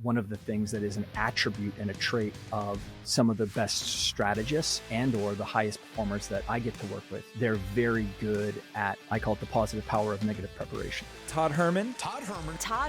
one of the things that is an attribute and a trait of some of the best strategists and or the highest performers that I get to work with. They're very good at, I call it the positive power of negative preparation. Todd Herman. Todd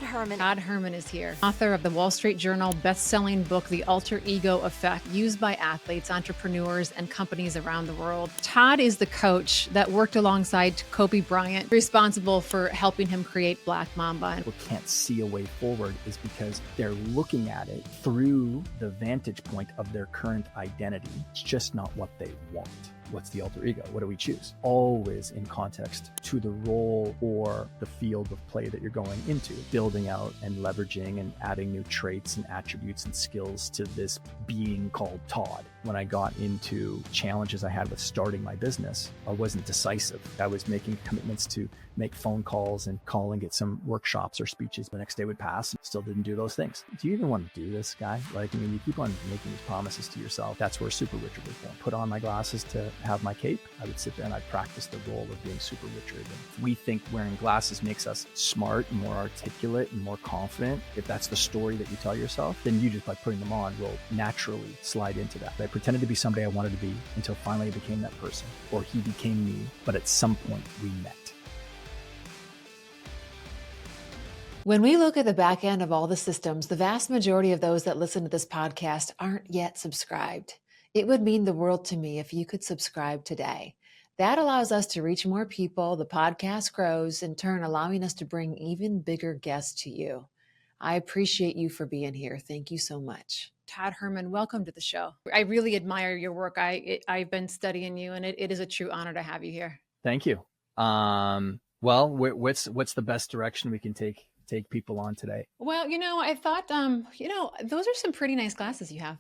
Herman is here. Author of the Wall Street Journal best-selling book, The Alter Ego Effect, used by athletes, entrepreneurs, and companies around the world. Todd is the coach that worked alongside Kobe Bryant, responsible for helping him create Black Mamba. People can't see a way forward is because they're looking at it through the vantage point of their current identity. It's just not what they want. What's the alter ego? What do we choose? Always in context to the role or the field of play that you're going into, building out and leveraging and adding new traits and attributes and skills to this being called Todd. When I got into challenges I had with starting my business, I wasn't decisive. I was making commitments to make phone calls and call and get some workshops or speeches. The next day would pass and still didn't do those things. Do you even want to do this, guy? You keep on making these promises to yourself. That's where Super Richard was born. Put on my glasses to have my cape. I would sit there and I'd practice the role of being Super Richard. And if we think wearing glasses makes us smart, more articulate, and more confident, if that's the story that you tell yourself, then you just by putting them on will naturally slide into that. I pretended to be somebody I wanted to be until finally I became that person, or he became me, but at some point we met. When we look at the back end of all the systems, the vast majority of those that listen to this podcast aren't yet subscribed. It would mean the world to me if you could subscribe today. That allows us to reach more people, the podcast grows, in turn allowing us to bring even bigger guests to you. I appreciate you for being here. Thank you so much. Todd Herman, welcome to the show. I really admire your work. I've been studying you, and it is a true honor to have you here. Thank you. Well, what's the best direction we can take people on today? Well, I thought, those are some pretty nice glasses you have.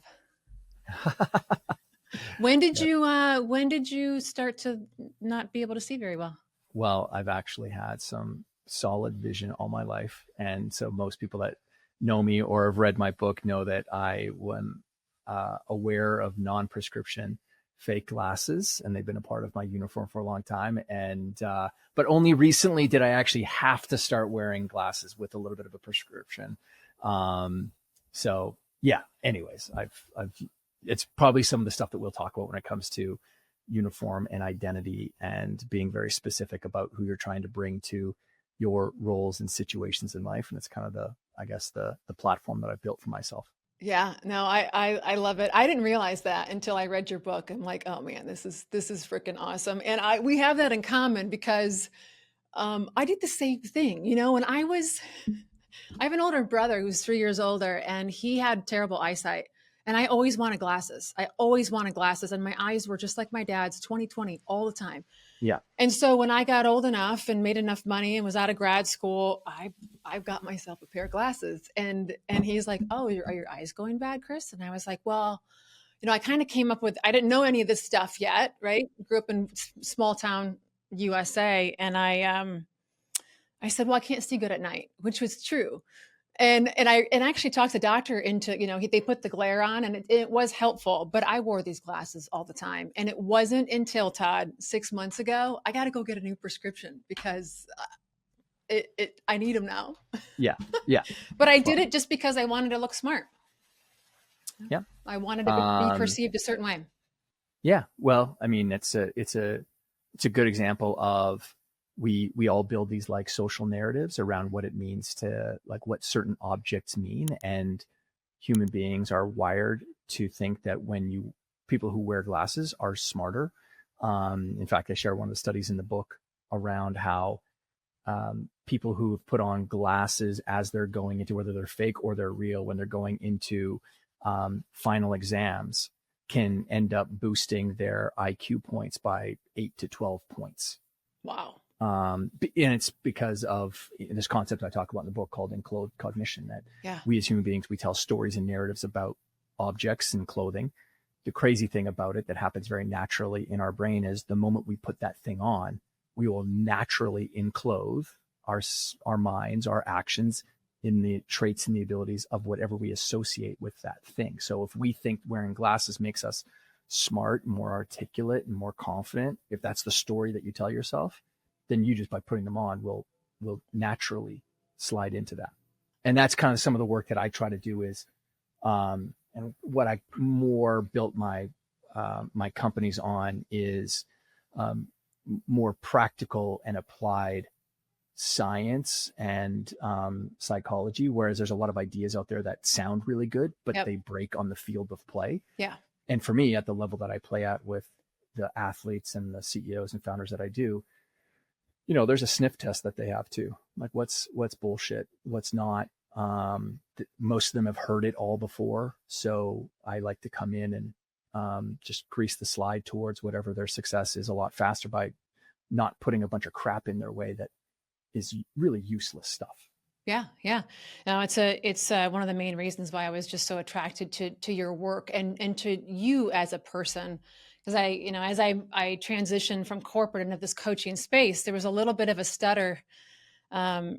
When did you start to not be able to see very well? Well, I've actually had some solid vision all my life. And so most people that know me or have read my book know that I am aware of non-prescription fake glasses, and they've been a part of my uniform for a long time. And, but only recently did I actually have to start wearing glasses with a little bit of a prescription. So yeah, anyways, it's probably some of the stuff that we'll talk about when it comes to uniform and identity and being very specific about who you're trying to bring to your roles and situations in life. And it's kind of the platform that I've built for myself. Yeah, no, I love it. I didn't realize that until I read your book. I'm like, oh man, this is freaking awesome. And we have that in common because I did the same thing, when I have an older brother who's 3 years older, and he had terrible eyesight. And I always wanted glasses. And my eyes were just like my dad's, 20/20 all the time. Yeah. And so when I got old enough and made enough money and was out of grad school, I got myself a pair of glasses. And he's like, oh, are your eyes going bad, Chris? And I was like, well, I kind of came up with, I didn't know any of this stuff yet, right? Grew up in small town USA. And I said, well, I can't see good at night, which was true. And I actually talked the doctor into, they put the glare on, and it was helpful, but I wore these glasses all the time. And it wasn't until, Todd, 6 months ago, I got to go get a new prescription because I need them now. Yeah. Yeah. But I did it just because I wanted to look smart. Yeah. I wanted to be perceived a certain way. Yeah. Well, I mean, it's a good example of, we all build these like social narratives around what it means to like what certain objects mean. And human beings are wired to think that people who wear glasses are smarter. In fact, I share one of the studies in the book around how people who have put on glasses as they're going into, whether they're fake or they're real, when they're going into final exams, can end up boosting their IQ points by 8 to 12 points. Wow. And it's because of this concept I talk about in the book called enclothed cognition, that we as human beings, we tell stories and narratives about objects and clothing. The crazy thing about it that happens very naturally in our brain is the moment we put that thing on, we will naturally enclothe our minds, our actions in the traits and the abilities of whatever we associate with that thing. So if we think wearing glasses makes us smart, more articulate, and more confident, if that's the story that you tell yourself, then you just by putting them on will naturally slide into that. And that's kind of some of the work that I try to do is, and what I more built my my companies on is more practical and applied science and psychology, whereas there's a lot of ideas out there that sound really good, but they break on the field of play. Yeah. And for me, at the level that I play at with the athletes and the CEOs and founders that I do, there's a sniff test that they have too. Like what's bullshit, what's not. Most of them have heard it all before. So I like to come in and just grease the slide towards whatever their success is a lot faster by not putting a bunch of crap in their way that is really useless stuff. Yeah. Yeah. No, it's one of the main reasons why I was just so attracted to your work and to you as a person. Because as I transitioned from corporate into this coaching space, there was a little bit of a stutter. Not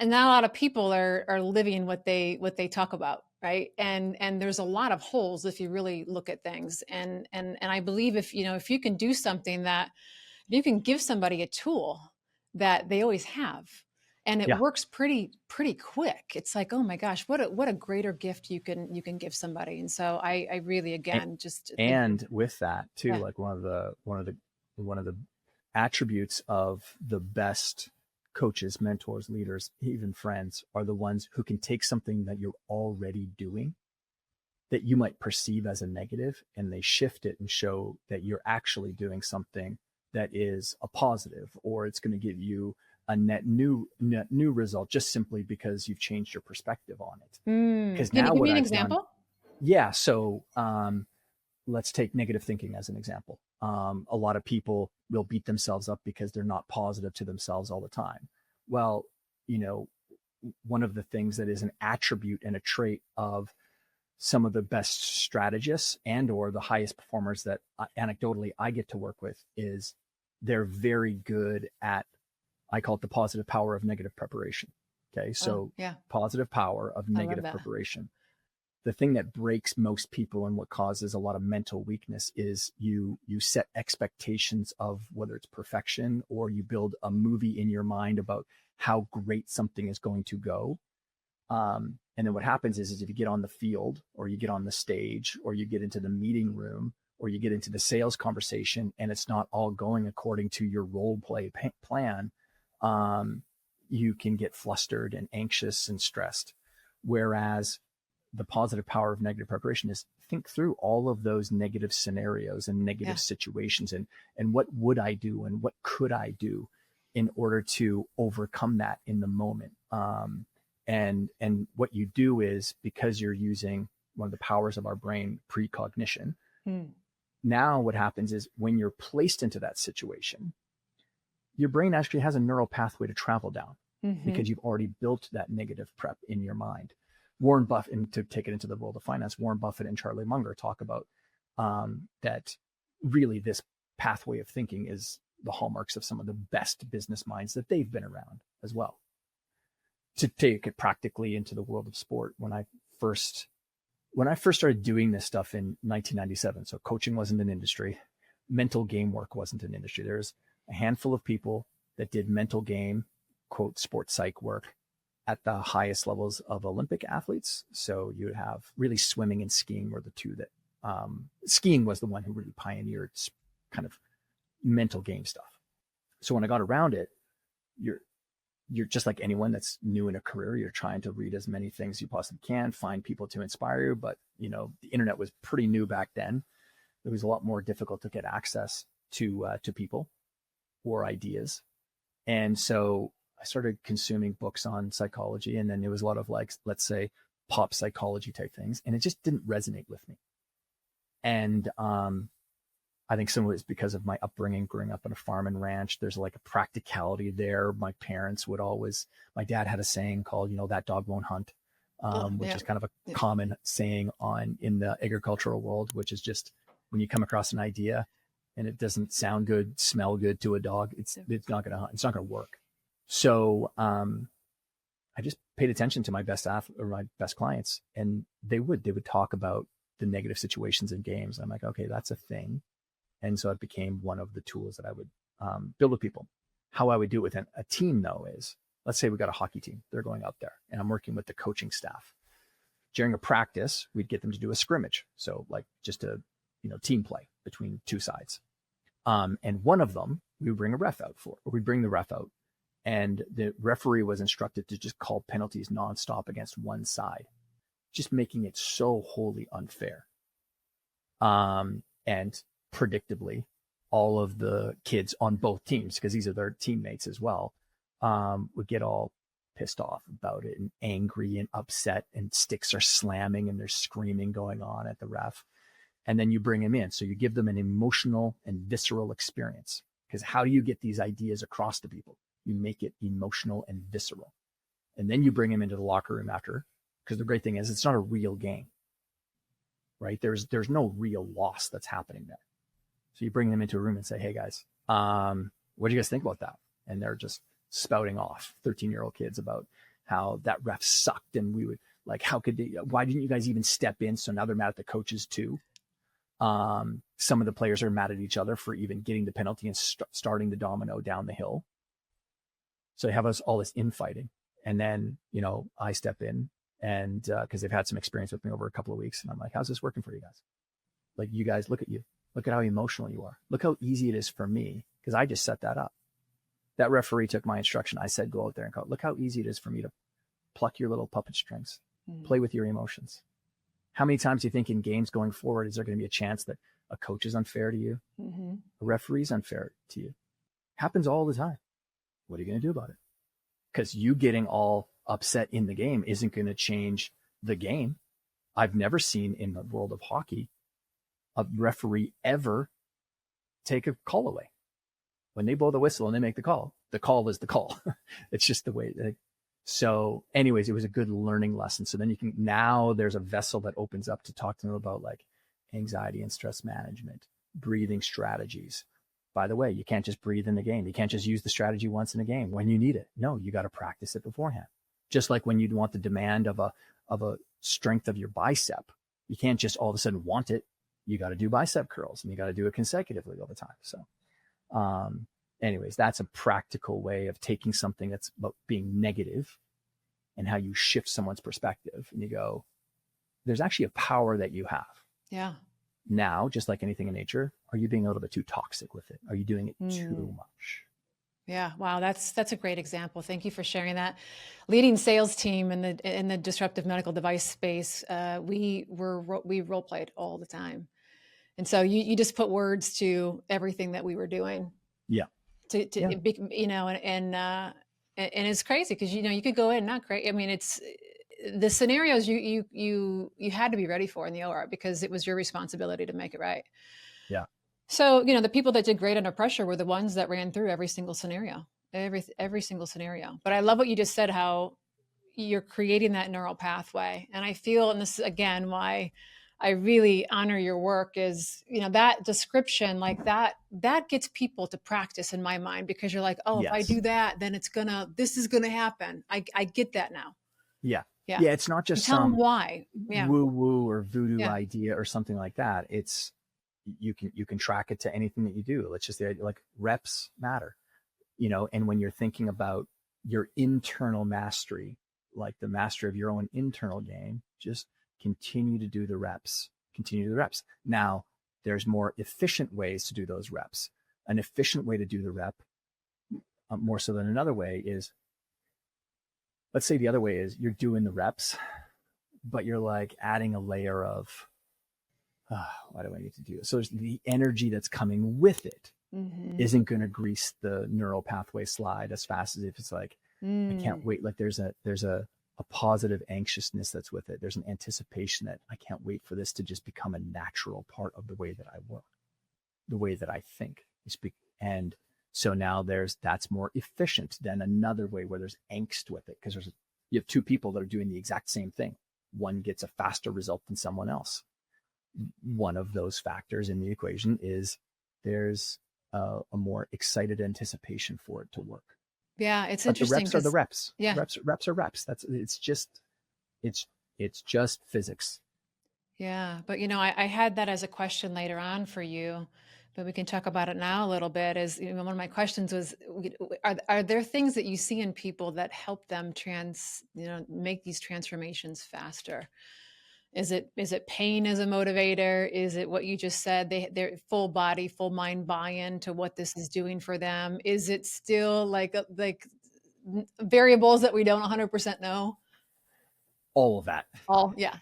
a lot of people are living what they talk about. Right. And there's a lot of holes if you really look at things. And I believe if you can do something that you can give somebody a tool that they always have, and it works pretty quick. It's like, oh my gosh, what a greater gift you can give somebody. And so I really, again, and with that too, like one of the attributes of the best coaches, mentors, leaders, even friends are the ones who can take something that you're already doing that you might perceive as a negative, and they shift it and show that you're actually doing something that is a positive, or it's going to give you a net new result just simply because you've changed your perspective on it. Because now, give me an example. So let's take negative thinking as an example. A lot of people will beat themselves up because they're not positive to themselves all the time. Well, one of the things that is an attribute and a trait of some of the best strategists and or the highest performers that anecdotally I get to work with is they're very good at, I call it the positive power of negative preparation. Okay. So positive power of negative preparation. The thing that breaks most people and what causes a lot of mental weakness is you set expectations of whether it's perfection, or you build a movie in your mind about how great something is going to go. And then what happens is if you get on the field, or you get on the stage, or you get into the meeting room, or you get into the sales conversation, and it's not all going according to your role play plan, you can get flustered and anxious and stressed. Whereas the positive power of negative preparation is think through all of those negative scenarios and negative situations, and what would I do and what could I do in order to overcome that in the moment. And what you do is, because you're using one of the powers of our brain, precognition, now what happens is when you're placed into that situation, your brain actually has a neural pathway to travel down because you've already built that negative prep in your mind. Warren Buffett, and to take it into the world of finance, Warren Buffett and Charlie Munger talk about that really this pathway of thinking is the hallmarks of some of the best business minds that they've been around as well. To take it practically into the world of sport, when I first started doing this stuff in 1997, so coaching wasn't an industry, mental game work wasn't an industry. There's a handful of people that did mental game, quote, sports psych work at the highest levels of Olympic athletes. So you would have really swimming and skiing were the two that, skiing was the one who really pioneered kind of mental game stuff. So when I got around it, you're just like anyone that's new in a career. You're trying to read as many things as you possibly can, find people to inspire you. But, the internet was pretty new back then. It was a lot more difficult to get access to people or ideas. And so I started consuming books on psychology, and then there was a lot of, like, let's say, pop psychology type things, and it just didn't resonate with me. And I think some of it is because of my upbringing, growing up on a farm and ranch. There's like a practicality there. My parents would always, my dad had a saying called, that dog won't hunt, which is kind of a common saying in the agricultural world, which is just when you come across an idea and it doesn't sound good, smell good to a dog, it's not going to hunt. It's not going to work. So I just paid attention to my best clients, and they would talk about the negative situations in games. I'm like, okay, that's a thing. And so it became one of the tools that I would build with people. How I would do it with a team, though, is let's say we got a hockey team, they're going out there and I'm working with the coaching staff. During a practice, we'd get them to do a scrimmage. So like just a, team play between two sides. And one of them, we would bring a ref out for, or we'd bring the ref out, and the referee was instructed to just call penalties nonstop against one side, just making it so wholly unfair. And predictably, all of the kids on both teams, because these are their teammates as well, would get all pissed off about it and angry and upset, and sticks are slamming and there's screaming going on at the ref. And then you bring them in. So you give them an emotional and visceral experience, because how do you get these ideas across to people? You make it emotional and visceral. And then you bring them into the locker room after, because the great thing is it's not a real game, right? There's no real loss that's happening there. So you bring them into a room and say, hey guys, what do you guys think about that? And they're just spouting off, 13-year-old kids, about how that ref sucked. And we would like, why didn't you guys even step in? So now they're mad at the coaches too. Some of the players are mad at each other for even getting the penalty and starting the domino down the hill. So they have all this infighting. And then, I step in, and because they've had some experience with me over a couple of weeks, and I'm like, how's this working for you guys? Like, you guys, look at you. Look at how emotional you are. Look how easy it is for me, because I just set that up. That referee took my instruction. I said, go out there and go. Look how easy it is for me to pluck your little puppet strings, play with your emotions. How many times do you think in games going forward, is there going to be a chance that a coach is unfair to you? Mm-hmm. A referee is unfair to you? Happens all the time. What are you going to do about it? Because you getting all upset in the game isn't going to change the game. I've never seen in the world of hockey a referee ever take a call away. When they blow the whistle and they make the call is the call. It's just the way. So anyways, it was a good learning lesson. So then now there's a vessel that opens up to talk to them about like anxiety and stress management, breathing strategies. By the way, you can't just breathe in the game. You can't just use the strategy once in a game when you need it. No, you got to practice it beforehand. Just like when you'd want the demand of a strength of your bicep, you can't just all of a sudden want it. You got to do bicep curls, and you got to do it consecutively all the time. So, anyways, that's a practical way of taking something that's about being negative and how you shift someone's perspective. And you go, there's actually a power that you have. Yeah. Now, just like anything in nature, are you being a little bit too toxic with it? Are you doing it too much? Yeah. Wow. That's a great example. Thank you for sharing that. Leading sales team in the disruptive medical device space, we role played all the time. And so you just put words to everything that we were doing. Yeah. And it's crazy because, you could go in, not great. I mean, it's the scenarios you had to be ready for in the OR because it was your responsibility to make it right. Yeah. So, the people that did great under pressure were the ones that ran through every single scenario, every single scenario. But I love what you just said, how you're creating that neural pathway. And I feel, and this is again, why I really honor your work is, that description like that gets people to practice in my mind, because you're like, oh, yes. If I do that, then this is going to happen. I get that now. Yeah. Yeah. It's not just some woo woo or voodoo idea or something like that. It's, you can track it to anything that you do. Let's just say like reps matter, and when you're thinking about your internal mastery, like the master of your own internal game, just continue to do the reps, Now there's more efficient ways to do those reps. An efficient way to do the rep, more so than another way, is, let's say the other way is you're doing the reps, but you're like adding a layer of, why do I need to do it? So there's the energy that's coming with it isn't going to grease the neural pathway slide as fast as if it's like, I can't wait. Like there's a positive anxiousness that's with it. There's an anticipation that I can't wait for this to just become a natural part of the way that I work, the way that I think. And so now that's more efficient than another way where there's angst with it, because you have two people that are doing the exact same thing. One gets a faster result than someone else. One of those factors in the equation is there's a more excited anticipation for it to work. Yeah, it's interesting. The reps are the reps. Yeah, reps are reps. It's just physics. Yeah, but I had that as a question later on for you, but we can talk about it now a little bit. Is, one of my questions was, are there things that you see in people that help them make these transformations faster? Is it pain as a motivator? Is it what you just said? They're full body, full mind buy-in to what this is doing for them. Is it still like variables that we don't 100% know? All of that. Yeah.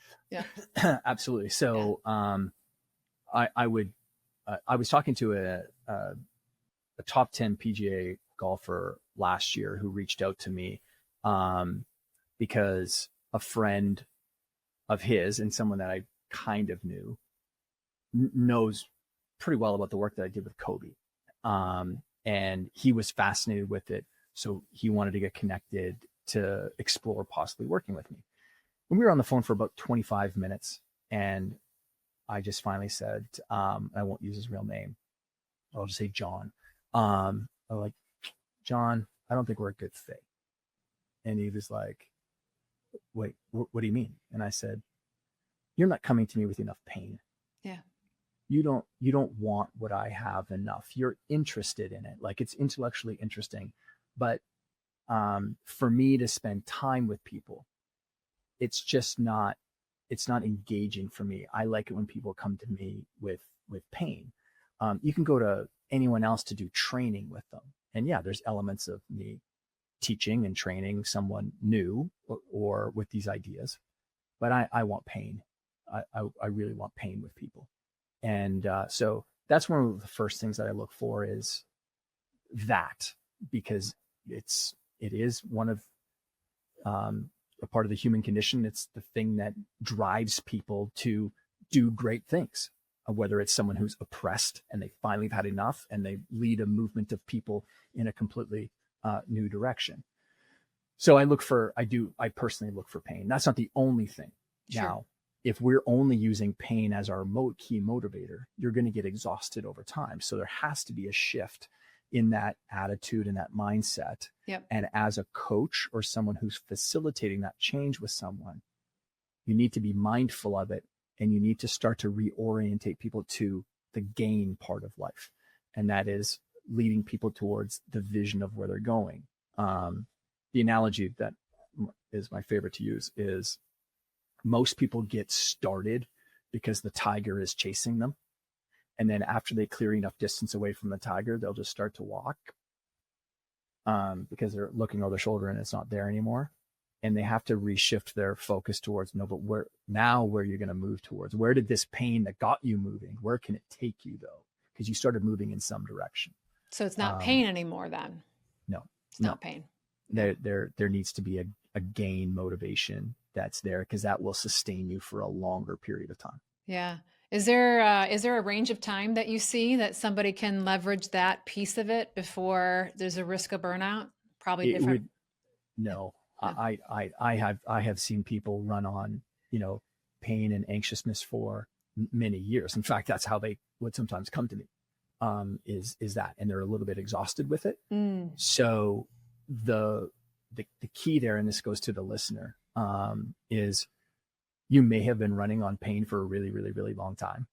Absolutely. So, I was talking to a top 10 PGA golfer last year who reached out to me because a friend of his and someone that I kind of knew knows pretty well about the work that I did with Kobe. And he was fascinated with it. So he wanted to get connected to explore possibly working with me. And we were on the phone for about 25 minutes, and I just finally said, I won't use his real name. I'll just say John. I'm like, John, I don't think we're a good fit. And he was like, wait, what do you mean? And I said, you're not coming to me with enough pain. Yeah. You don't want what I have enough. You're interested in it. Like, it's intellectually interesting, but for me to spend time with people, it's not engaging for me. I like it when people come to me with pain. You can go to anyone else to do training with them. And yeah, there's elements of me teaching and training someone new or with these ideas, but I want pain. I really want pain with people. And so that's one of the first things that I look for is that, because it is one of a part of the human condition. It's the thing that drives people to do great things, whether it's someone who's oppressed and they finally have had enough and they lead a movement of people in a completely new direction. So I personally look for pain. That's not the only thing. Sure. Now, if we're only using pain as our key motivator, you're going to get exhausted over time. So there has to be a shift in that attitude and that mindset. Yep. And as a coach or someone who's facilitating that change with someone, you need to be mindful of it, and you need to start to reorientate people to the gain part of life. And that is leading people towards the vision of where they're going. The analogy that is my favorite to use is most people get started because the tiger is chasing them. And then after they clear enough distance away from the tiger, they'll just start to walk because they're looking over their shoulder and it's not there anymore. And they have to reshift their focus towards, no, but where you're going to move towards? Where did this pain that got you moving, where can it take you though? Because you started moving in some direction. So it's not pain anymore then? No. It's not pain. There needs to be a gain motivation that's there, because that will sustain you for a longer period of time. Yeah. Is there a range of time that you see that somebody can leverage that piece of it before there's a risk of burnout? Probably different. No. I have seen people run on, pain and anxiousness for many years. In fact, that's how they would sometimes come to me, is that, and they're a little bit exhausted with it. So the key there, and this goes to the listener, is you may have been running on pain for a really, really, really long time.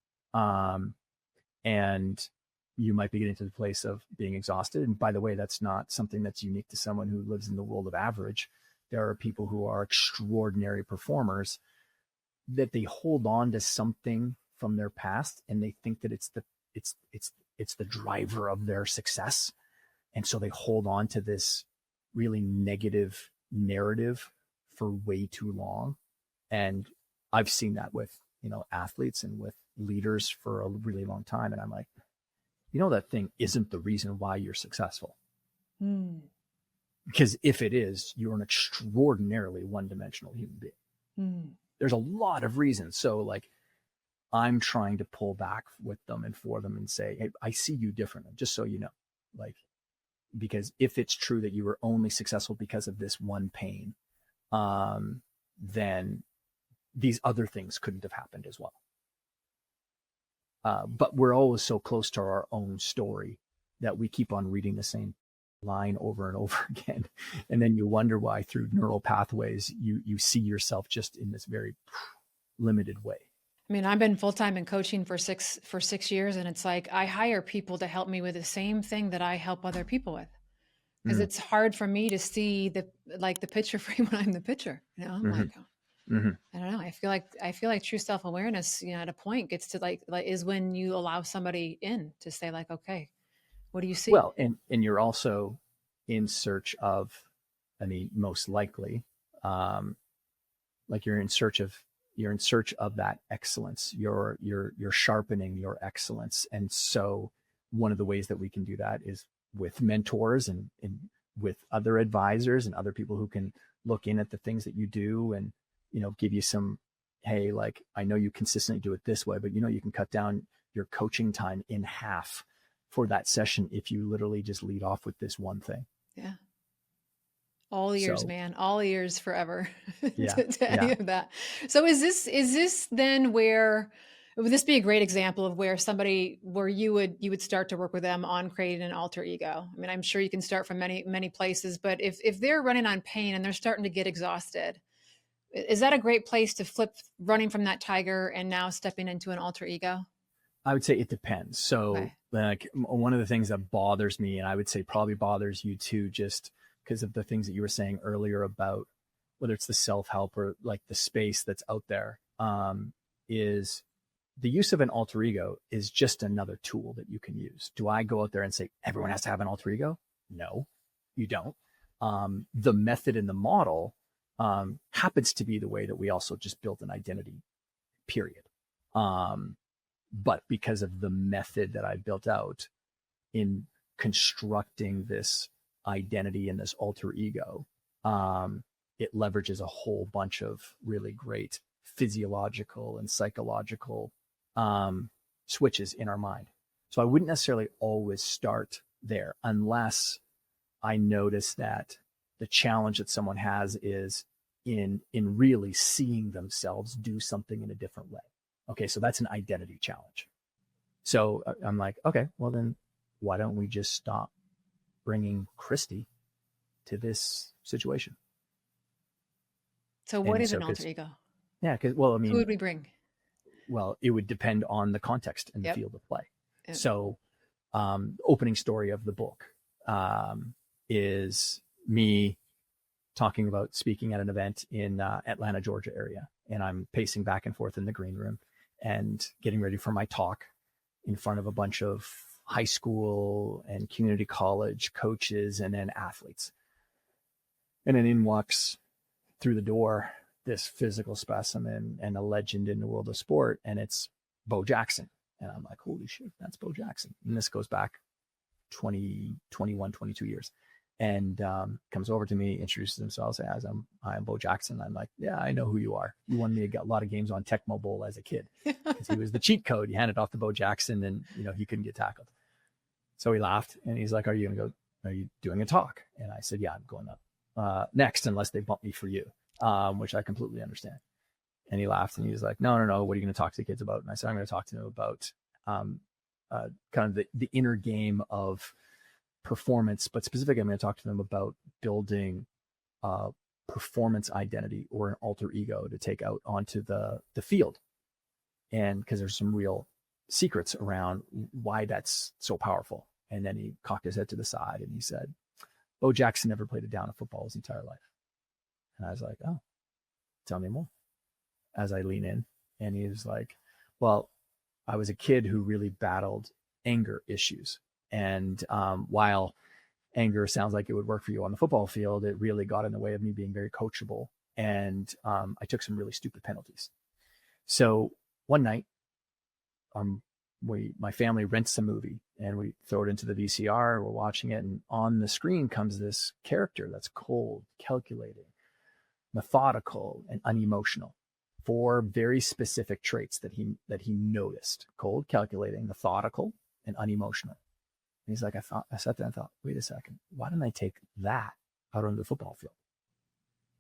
And you might be getting to the place of being exhausted. And by the way, that's not something that's unique to someone who lives in the world of average. There are people who are extraordinary performers that they hold on to something from their past, and they think that it's the driver of their success. And so they hold on to this really negative narrative for way too long. And I've seen that with, athletes and with leaders for a really long time. And I'm like, that thing isn't the reason why you're successful. Because if it is, you're an extraordinarily one-dimensional human being. There's a lot of reasons. So I'm trying to pull back with them and for them and say, hey, I see you differently, just so you know, because if it's true that you were only successful because of this one pain, then these other things couldn't have happened as well. But we're always so close to our own story that we keep on reading the same line over and over again. And then you wonder why through neural pathways, you see yourself just in this very limited way. I mean, I've been full-time in coaching for 6 years, and it's like I hire people to help me with the same thing that I help other people with. Because it's hard for me to see the picture frame when I'm the pitcher. I'm like, I don't know. I feel like true self-awareness, at a point gets to like is when you allow somebody in to say like, okay, what do you see? Well, and you're also in search of, I mean, most likely, like you're in search of that excellence. You're sharpening your excellence. And so one of the ways that we can do that is with mentors and with other advisors and other people who can look in at the things that you do and, give you some, hey, like, I know you consistently do it this way, but you can cut down your coaching time in half for that session if you literally just lead off with this one thing. Yeah. All ears, So, man, all ears forever Yeah, to any of that. So is this then where, would this be a great example of where you would start to work with them on creating an alter ego? I mean, I'm sure you can start from many, many places, but if they're running on pain and they're starting to get exhausted, is that a great place to flip running from that tiger and now stepping into an alter ego? I would say it depends. So Okay. like one of the things that bothers me, and I would say probably bothers you too, just because of the things that you were saying earlier about whether it's the self-help or like the space that's out there, is the use of an alter ego is just another tool that you can use. Do I go out there and say everyone has to have an alter ego? No, you don't. The method and the model happens to be the way that we also just built an identity, period. But because of the method that I built out in constructing this identity and this alter ego, it leverages a whole bunch of really great physiological and psychological switches in our mind. So I wouldn't necessarily always start there unless I notice that the challenge that someone has is in really seeing themselves do something in a different way. Okay, so that's an identity challenge. So I'm like, okay, well then why don't we just stop bringing Kristy to this situation? So what is an alter ego? Yeah, because, well, I mean, who would we bring? Well, it would depend on the context and the field of play. Yep. So opening story of the book is me talking about speaking at an event in Atlanta, Georgia area. And I'm pacing back and forth in the green room and getting ready for my talk in front of a bunch of high school and community college coaches and then athletes. And then in walks through the door this physical specimen and a legend in the world of sport, and it's Bo Jackson. And I'm like, holy shit, that's Bo Jackson. And this goes back 20, 21, 22 years. And comes over to me, introduces himself as I'm Bo Jackson. I'm like, yeah, I know who you are. You won me a lot of games on Tecmo Bowl as a kid because he was the cheat code. You handed off to Bo Jackson, and he couldn't get tackled. So he laughed, and he's like, are you doing a talk? And I said, yeah, I'm going up next unless they bump me for you, which I completely understand. And he laughed, and he was like, no, what are you going to talk to the kids about? And I said, I'm going to talk to them about kind of the inner game of performance, but specifically I'm going to talk to them about building a performance identity or an alter ego to take out onto the field. And because there's some real secrets around why that's so powerful. And then he cocked his head to the side and he said, Bo Jackson never played a down of football his entire life. And I was like, oh, tell me more. As I lean in, and he was like, well, I was a kid who really battled anger issues. And while anger sounds like it would work for you on the football field, it really got in the way of me being very coachable. And I took some really stupid penalties. So one night, my family rents a movie and we throw it into the VCR. We're watching it, and on the screen comes this character that's cold, calculating, methodical, and unemotional. 4 very specific traits that he noticed: cold, calculating, methodical, and unemotional. And he's like, I sat there and thought, wait a second, why didn't I take that out on the football field?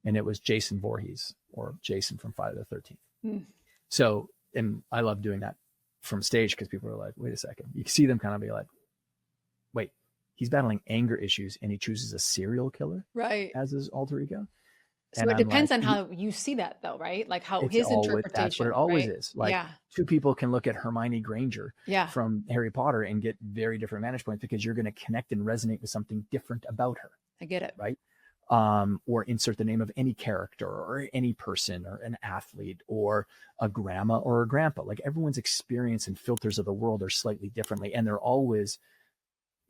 And it was Jason Voorhees, or Jason from Friday the 13th. Mm. So, and I love doing that from stage because people are like, wait a second. You can see them kind of be like, wait, he's battling anger issues and he chooses a serial killer right as his alter ego. So And it I'm like, depends on how you see that though, right? Like how it's his always, that's what it interpretation, always right? is. Like Yeah. two people can look at Hermione Granger Yeah. from Harry Potter and get very different vantage points because you're going to connect and resonate with something different about her, I get it. right? Or insert the name of any character or any person or an athlete or a grandma or a grandpa. Like everyone's experience and filters of the world are slightly differently. And they're always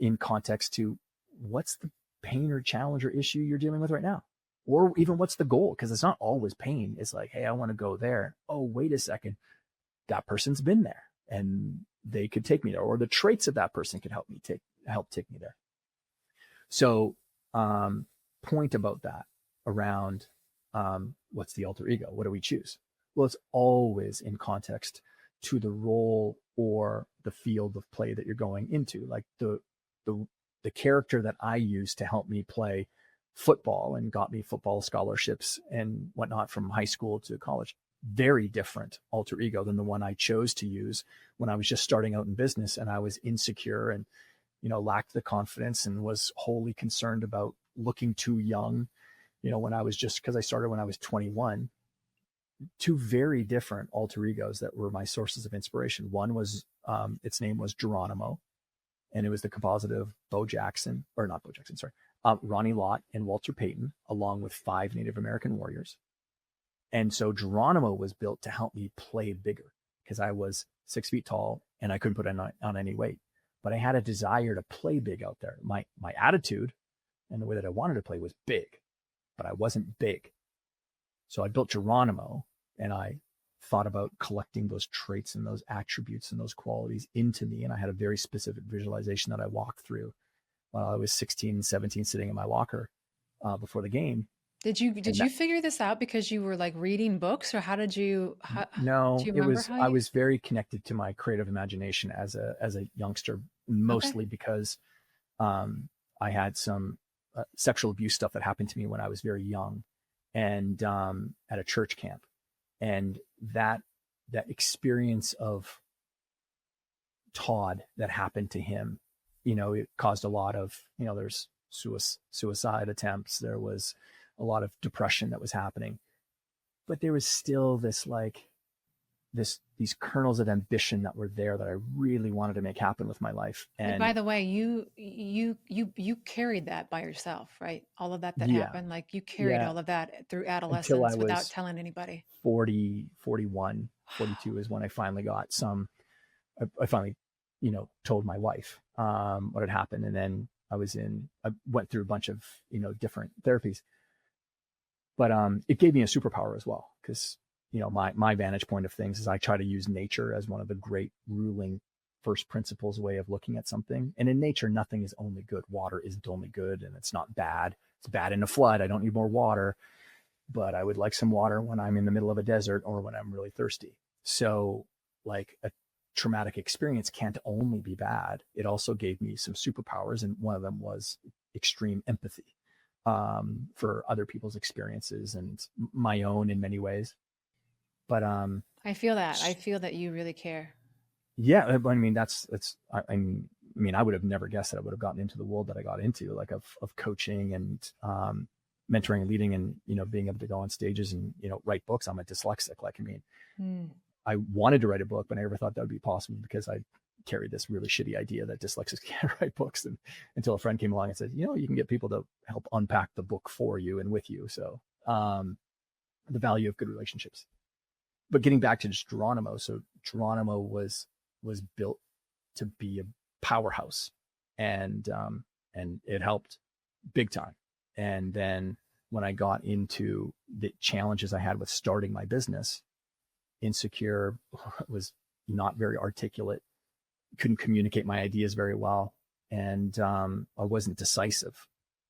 in context to what's the pain or challenge or issue you're dealing with right now? Or even what's the goal? Because it's not always pain. It's like, hey, I want to go there. Oh, wait a second. That person's been there and they could take me there. Or the traits of that person could help take me there. So, point about that around what's the alter ego? What do we choose? Well, it's always in context to the role or the field of play that you're going into. Like the character that I used to help me play football and got me football scholarships and whatnot from high school to college. Very different alter ego than the one I chose to use when I was just starting out in business and I was insecure and, lacked the confidence and was wholly concerned about looking too young, when I was because I started when I was 21. Two very different alter egos that were my sources of inspiration. One was, its name was Geronimo, and it was the composite of Ronnie Lott and Walter Payton, along with 5 Native American warriors. And so Geronimo was built to help me play bigger because I was 6 feet tall and I couldn't put on any weight, but I had a desire to play big out there. My attitude and the way that I wanted to play was big, but I wasn't big. So I built Geronimo and I thought about collecting those traits and those attributes and those qualities into me. And I had a very specific visualization that I walked through while I was 16 and 17, sitting in my locker before the game. Did you figure this out because you were like reading books, or how did you? No, do you it remember was, how I you? was very connected to my creative imagination as a youngster, mostly Okay. because I had some sexual abuse stuff that happened to me when I was very young and at a church camp. And that experience of Todd that happened to him, it caused a lot of, there's suicide attempts. There was a lot of depression that was happening, but there was still this these kernels of ambition that were there that I really wanted to make happen with my life. And By the way, you carried that by yourself, right? All of that yeah, happened, like you carried yeah, all of that through until I adolescence without was telling anybody. 40, 41, Wow. 42 is when I finally got I finally, told my wife what had happened. And then I went through a bunch of, different therapies, but it gave me a superpower as well. Cause, my vantage point of things is I try to use nature as one of the great ruling first principles way of looking at something. And in nature, nothing is only good. Water isn't only good and it's not bad. It's bad in a flood. I don't need more water, but I would like some water when I'm in the middle of a desert or when I'm really thirsty. So like a traumatic experience can't only be bad. It also gave me some superpowers. And one of them was extreme empathy for other people's experiences and my own in many ways. But I feel that. I feel that you really care. yeah, I mean, I mean, I would have never guessed that I would have gotten into the world that I got into, like of coaching and mentoring and leading and, being able to go on stages and, write books. I'm a dyslexic. Like, I mean, I wanted to write a book, but I never thought that would be possible because I carried this really shitty idea that dyslexics can't write books. And until a friend came along and said, you can get people to help unpack the book for you and with you. So the value of good relationships. But getting back to just Geronimo. So Geronimo was built to be a powerhouse and it helped big time. And then when I got into the challenges I had with starting my business, insecure, was not very articulate, couldn't communicate my ideas very well. And I wasn't decisive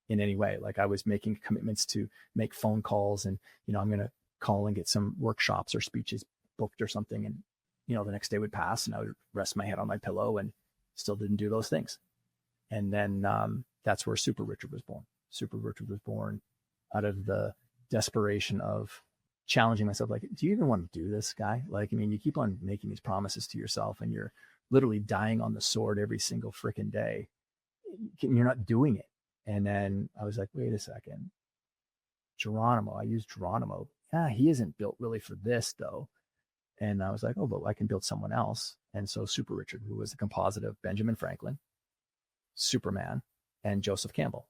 in any way. Like I was making commitments to make phone calls and, I'm going to call and get some workshops or speeches booked or something. And, the next day would pass and I would rest my head on my pillow and still didn't do those things. And then that's where Super Richard was born. Super Richard was born out of the desperation of challenging myself. Like, do you even want to do this, guy? Like, I mean, you keep on making these promises to yourself and you're literally dying on the sword every single freaking day. You're not doing it. And then I was like, wait a second. Geronimo. I use Geronimo. Yeah, he isn't built really for this though. And I was like, oh, but I can build someone else. And so Super Richard, who was a composite of Benjamin Franklin, Superman, and Joseph Campbell.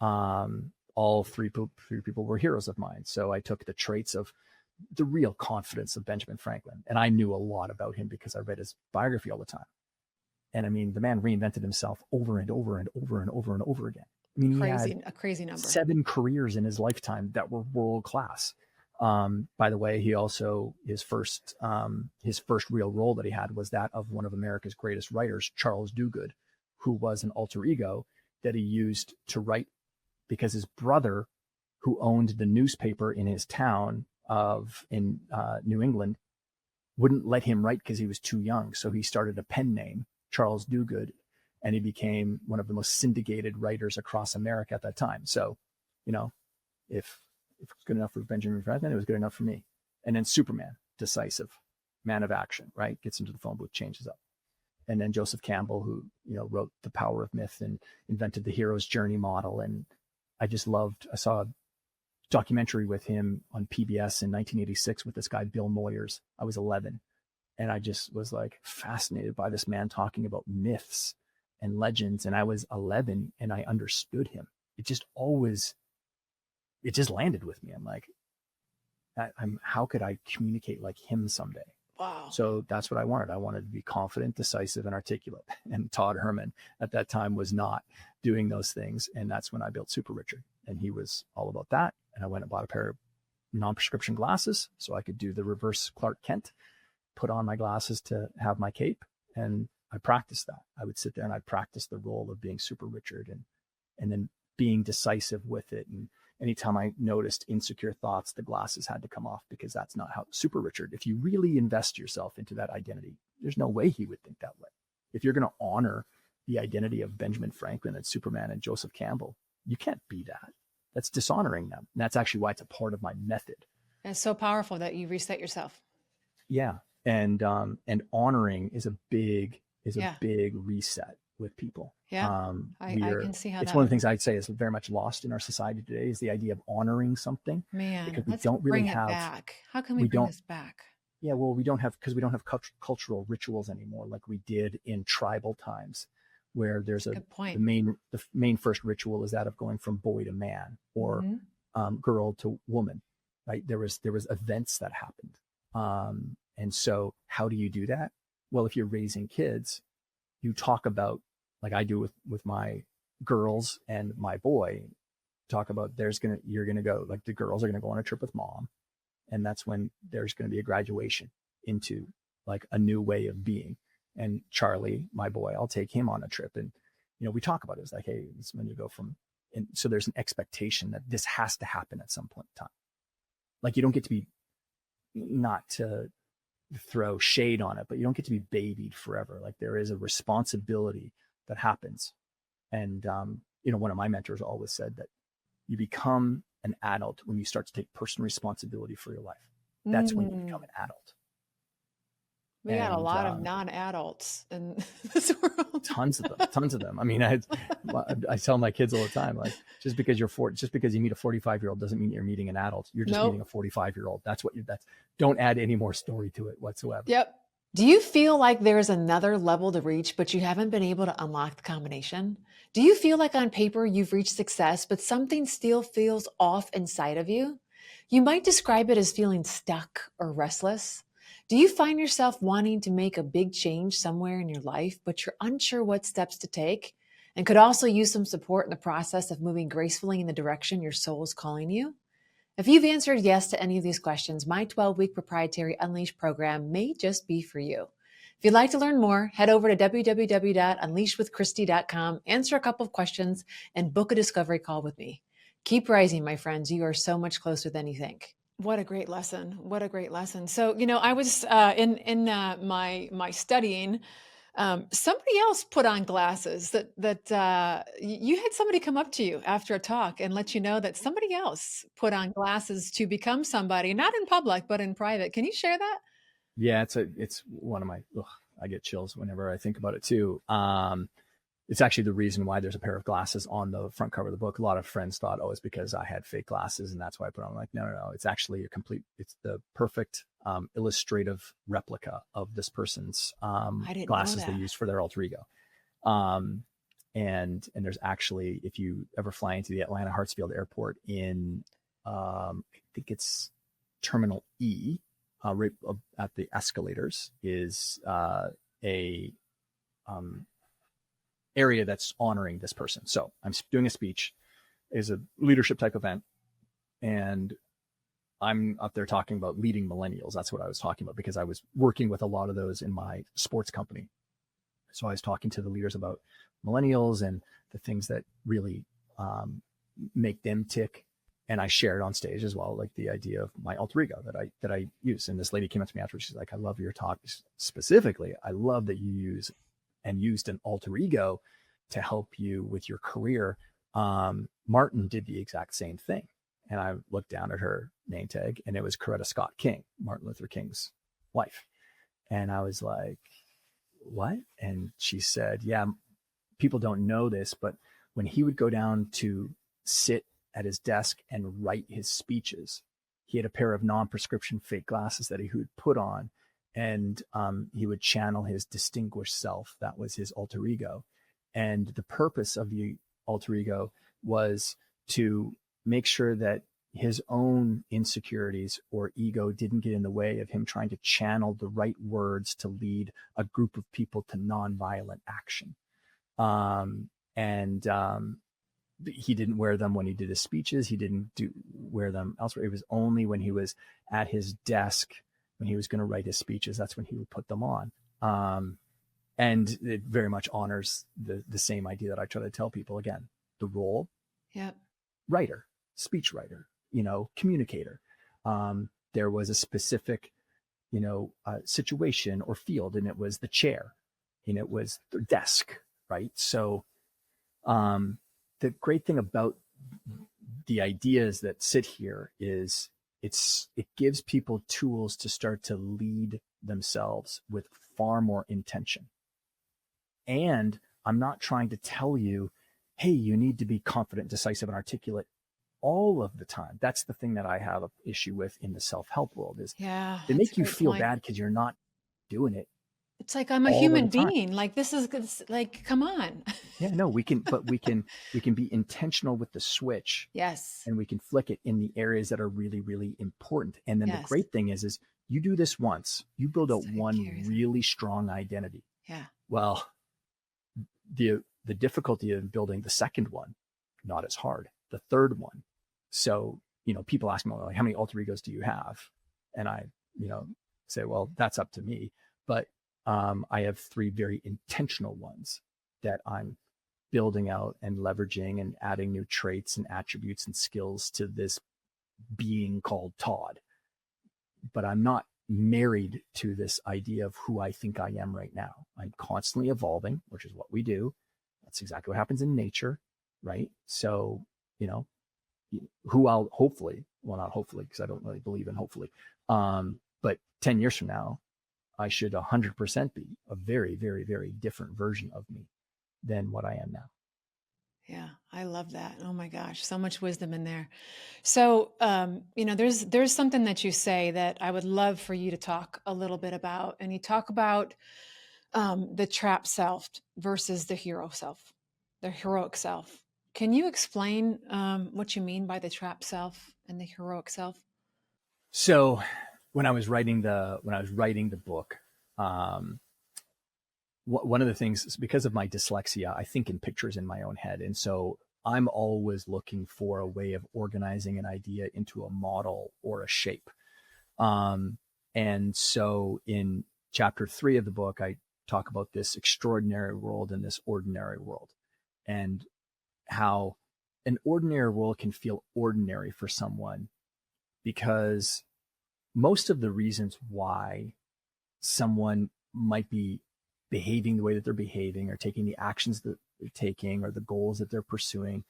All three people were heroes of mine. So I took the traits of the real confidence of Benjamin Franklin. And I knew a lot about him because I read his biography all the time. And I mean, the man reinvented himself over and over and over and over and over again. I mean, he had a crazy number. 7 careers in his lifetime that were world class. By the way, he also, his first real role that he had was that of one of America's greatest writers, Charles Duguid, who was an alter ego that he used to write because his brother, who owned the newspaper in his town in New England, wouldn't let him write because he was too young. So he started a pen name, Charles Duguid, and he became one of the most syndicated writers across America at that time. So, if it's good enough for Benjamin Franklin, it was good enough for me. And then Superman, decisive, man of action, right? Gets into the phone booth, changes up. And then Joseph Campbell, who, wrote The Power of Myth and invented the hero's journey model. And I saw a documentary with him on PBS in 1986 with this guy, Bill Moyers. I was 11. And I just was like fascinated by this man talking about myths and legends. And I was 11 and I understood him. It just landed with me. I'm like, how could I communicate like him someday? Wow. So that's what I wanted. I wanted to be confident, decisive, and articulate. And Todd Herman at that time was not doing those things. And that's when I built Super Richard. And he was all about that. And I went and bought a pair of non-prescription glasses so I could do the reverse Clark Kent, put on my glasses to have my cape. And I practiced that. I would sit there and I'd practice the role of being Super Richard and then being decisive with it. And anytime I noticed insecure thoughts, the glasses had to come off because that's not how Super Richard, if you really invest yourself into that identity, there's no way he would think that way. If you're going to honor the identity of Benjamin Franklin and Superman and Joseph Campbell, you can't be that. That's dishonoring them. And that's actually why it's a part of my method. And it's so powerful that you reset yourself. Yeah. And honoring is a big reset with people. Yeah. I can see how it's one of the things I'd say is very much lost in our society today is the idea of honoring something. Man, because we let's don't really bring have it back. How can we bring this back? Yeah, well, we don't have cultural rituals anymore like we did in tribal times, where there's Good point. the main first ritual is that of going from boy to man or girl to woman, right? There was events that happened. And so how do you do that? Well, if you're raising kids, you talk about, like I do with my girls and my boy, talk about you're going to go, like the girls are going to go on a trip with mom. And that's when there's going to be a graduation into like a new way of being. And Charlie, my boy, I'll take him on a trip. And, we talk about it. It's like, hey, this is when you go from, and so there's an expectation that this has to happen at some point in time. Like you don't get to be, not to throw shade on it, but you don't get to be babied forever. Like there is a responsibility that happens. And, one of my mentors always said that you become an adult when you start to take personal responsibility for your life. That's when you become an adult. We got a lot of non-adults in this world. Tons of them. I mean, I tell my kids all the time, like, just because you meet a 45-year-old doesn't mean you're meeting an adult. You're just meeting a 45-year-old. Don't add any more story to it whatsoever. Yep. Do you feel like there's another level to reach, but you haven't been able to unlock the combination? Do you feel like on paper you've reached success, but something still feels off inside of you? You might describe it as feeling stuck or restless. Do you find yourself wanting to make a big change somewhere in your life, but you're unsure what steps to take and could also use some support in the process of moving gracefully in the direction your soul is calling you? If you've answered yes to any of these questions, my 12-week proprietary Unleash program may just be for you. If you'd like to learn more, head over to www.unleashwithkristy.com, answer a couple of questions, and book a discovery call with me. Keep rising, my friends. You are so much closer than you think. What a great lesson. What a great lesson. So, I was in my studying, somebody else put on glasses that you had somebody come up to you after a talk and let you know that somebody else put on glasses to become somebody, not in public, but in private. Can you share that? Yeah, it's one of my, I get chills whenever I think about it too. It's actually the reason why there's a pair of glasses on the front cover of the book. A lot of friends thought, oh, it's because I had fake glasses and that's why I put on. I'm like, no. It's actually it's the perfect illustrative replica of this person's glasses they use for their alter ego. And there's actually, if you ever fly into the Atlanta Hartsfield Airport in, I think it's Terminal E, right at the escalators is a area that's honoring this person. So I'm doing a speech, is a leadership type event, and I'm up there talking about leading millennials. That's what I was talking about, because I was working with a lot of those in my sports company. So I was talking to the leaders about millennials and the things that really make them tick. And I shared on stage as well, like the idea of my alter ego that I use. And this lady came up to me afterwards. She's like, I love your talk. Specifically, I love that you used an alter ego to help you with your career. Martin did the exact same thing. And I looked down at her name tag, and it was Coretta Scott King, Martin Luther King's wife. And I was like, what? And she said, yeah, people don't know this, but when he would go down to sit at his desk and write his speeches, he had a pair of non-prescription fake glasses that he would put on, and he would channel his distinguished self. That was his alter ego. And the purpose of the alter ego was to make sure that his own insecurities or ego didn't get in the way of him trying to channel the right words to lead a group of people to nonviolent action. He didn't wear them when he did his speeches. He didn't wear them elsewhere. It was only when he was at his desk, when he was going to write his speeches, that's when he would put them on. And it very much honors the same idea that I try to tell people. Again, the role, writer, speech writer, communicator. There was a specific, situation or field, and it was the chair, and it was the desk, right? So the great thing about the ideas that sit here is it gives people tools to start to lead themselves with far more intention. And I'm not trying to tell you, hey, you need to be confident, decisive, and articulate all of the time. That's the thing that I have an issue with in the self-help world is they make you feel bad because you're not doing it. It's like, I'm a human being. Like, this is like, come on. Yeah, no, we can be intentional with the switch. Yes. And we can flick it in the areas that are really, really important. And then the great thing is you do this once, you build out one really strong identity. Yeah. Well, the difficulty of building the second one, not as hard. The third one. So, people ask me, like, how many alter egos do you have? And I, say, well, that's up to me. But I have 3 very intentional ones that I'm building out and leveraging and adding new traits and attributes and skills to this being called Todd. But I'm not married to this idea of who I think I am right now. I'm constantly evolving, which is what we do. That's exactly what happens in nature, right? So, who I'll hopefully, well, not hopefully, because I don't really believe in hopefully, but 10 years from now, I should 100% be a very, very, very different version of me than what I am now. Yeah, I love that. Oh my gosh, so much wisdom in there. So, there's something that you say that I would love for you to talk a little bit about. And you talk about the trapped self versus the hero self, the heroic self. Can you explain what you mean by the trapped self and the heroic self? So when I was writing the book, one of the things, because of my dyslexia, I think in pictures in my own head. And so I'm always looking for a way of organizing an idea into a model or a shape. And so in chapter 3 of the book, I talk about this extraordinary world and this ordinary world, and how an ordinary world can feel ordinary for someone because most of the reasons why someone might be behaving the way that they're behaving or taking the actions that they're taking or the goals that they're pursuing